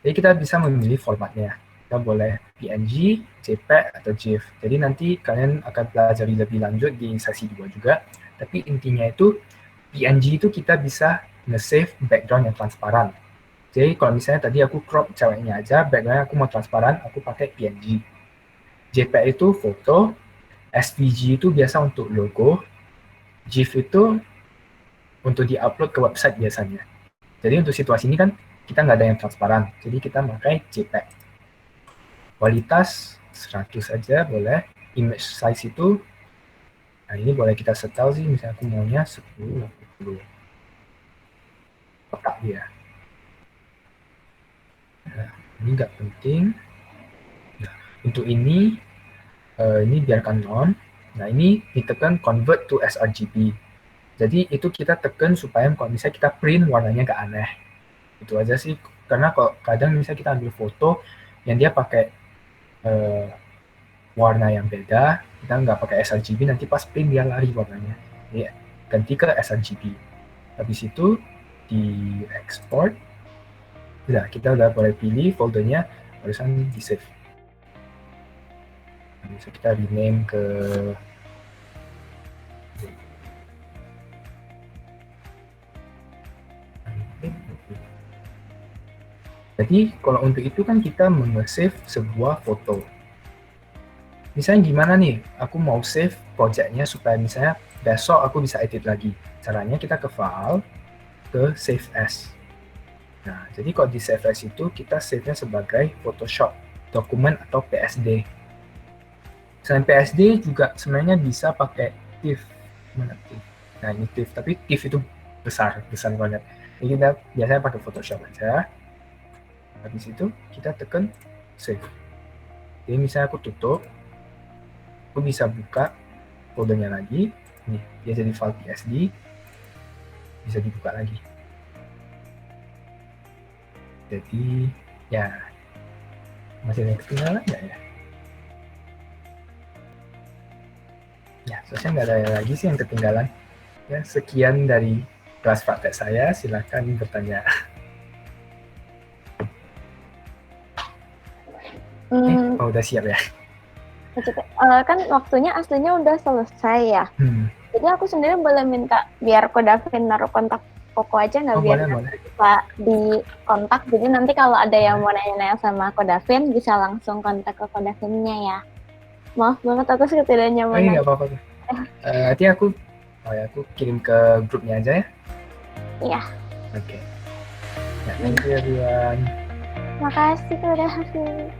Jadi kita bisa memilih formatnya. Kita boleh PNG, JPEG, atau GIF. Jadi nanti kalian akan pelajari lebih lanjut di sesi 2 juga. Tapi intinya itu, PNG itu kita bisa nge-save background yang transparan. Jadi kalau misalnya tadi aku crop ceweknya aja, backgroundnya aku mau transparan, aku pakai PNG. JPEG itu foto, SVG itu biasa untuk logo, GIF itu untuk di-upload ke website biasanya. Jadi untuk situasi ini kan kita nggak ada yang transparan, jadi kita pakai JPEG. Kualitas 100 aja boleh. Image size itu, nah ini boleh kita setel sih, misalnya aku maunya 10, kotak dia. Nah, ini nggak penting. Nah, untuk ini biarkan non. Nah ini ditekan convert to sRGB. Jadi itu kita tekan supaya kalau misalnya kita print warnanya nggak aneh. Itu aja sih, karena kalau kadang misalnya kita ambil foto yang dia pakai warna yang beda, kita nggak pakai sRGB, nanti pas print dia lari warnanya. Jadi ganti ke sRGB. Habis itu di export, kita udah boleh pilih foldernya, barusan di save. Bisa kita rename ke jadi kalau untuk itu kan kita save sebuah foto. Misalnya gimana nih, aku mau save projectnya supaya misalnya besok aku bisa edit lagi. Caranya kita ke file, ke save as. Nah, jadi kalau di save as itu kita save-nya sebagai Photoshop, dokumen atau PSD. Selain PSD juga sebenarnya bisa pakai TIFF. Mana TIFF? Nah ini TIFF, tapi TIFF itu besar banget. Jadi kita biasanya pakai Photoshop aja. Habis itu kita tekan save. Jadi misalnya aku tutup, aku bisa buka foldernya lagi. Nih, dia jadi file PSD, bisa dibuka lagi. Jadi ya masih ada yang ketinggalan nggak ya? Ya, seharusnya nggak ada lagi sih yang ketinggalan. Ya, sekian dari kelas praktek saya. Silakan bertanya. Udah siap ya? Kan waktunya aslinya udah selesai ya. Jadi aku sendiri boleh minta biar Ko Davin naruh kontak Koko aja nggak, biar boleh. bisa di kontak. Jadi nanti kalau ada yang mau nanya-nanya sama Ko Davin bisa langsung kontak ke Ko Davinnya ya. Maaf banget aku sih tidak nyaman. Nggak apa-apa. Nanti aku kirim ke grupnya aja ya. Iya. Oke. Nah, thank you everyone. Makasih Ko Davin.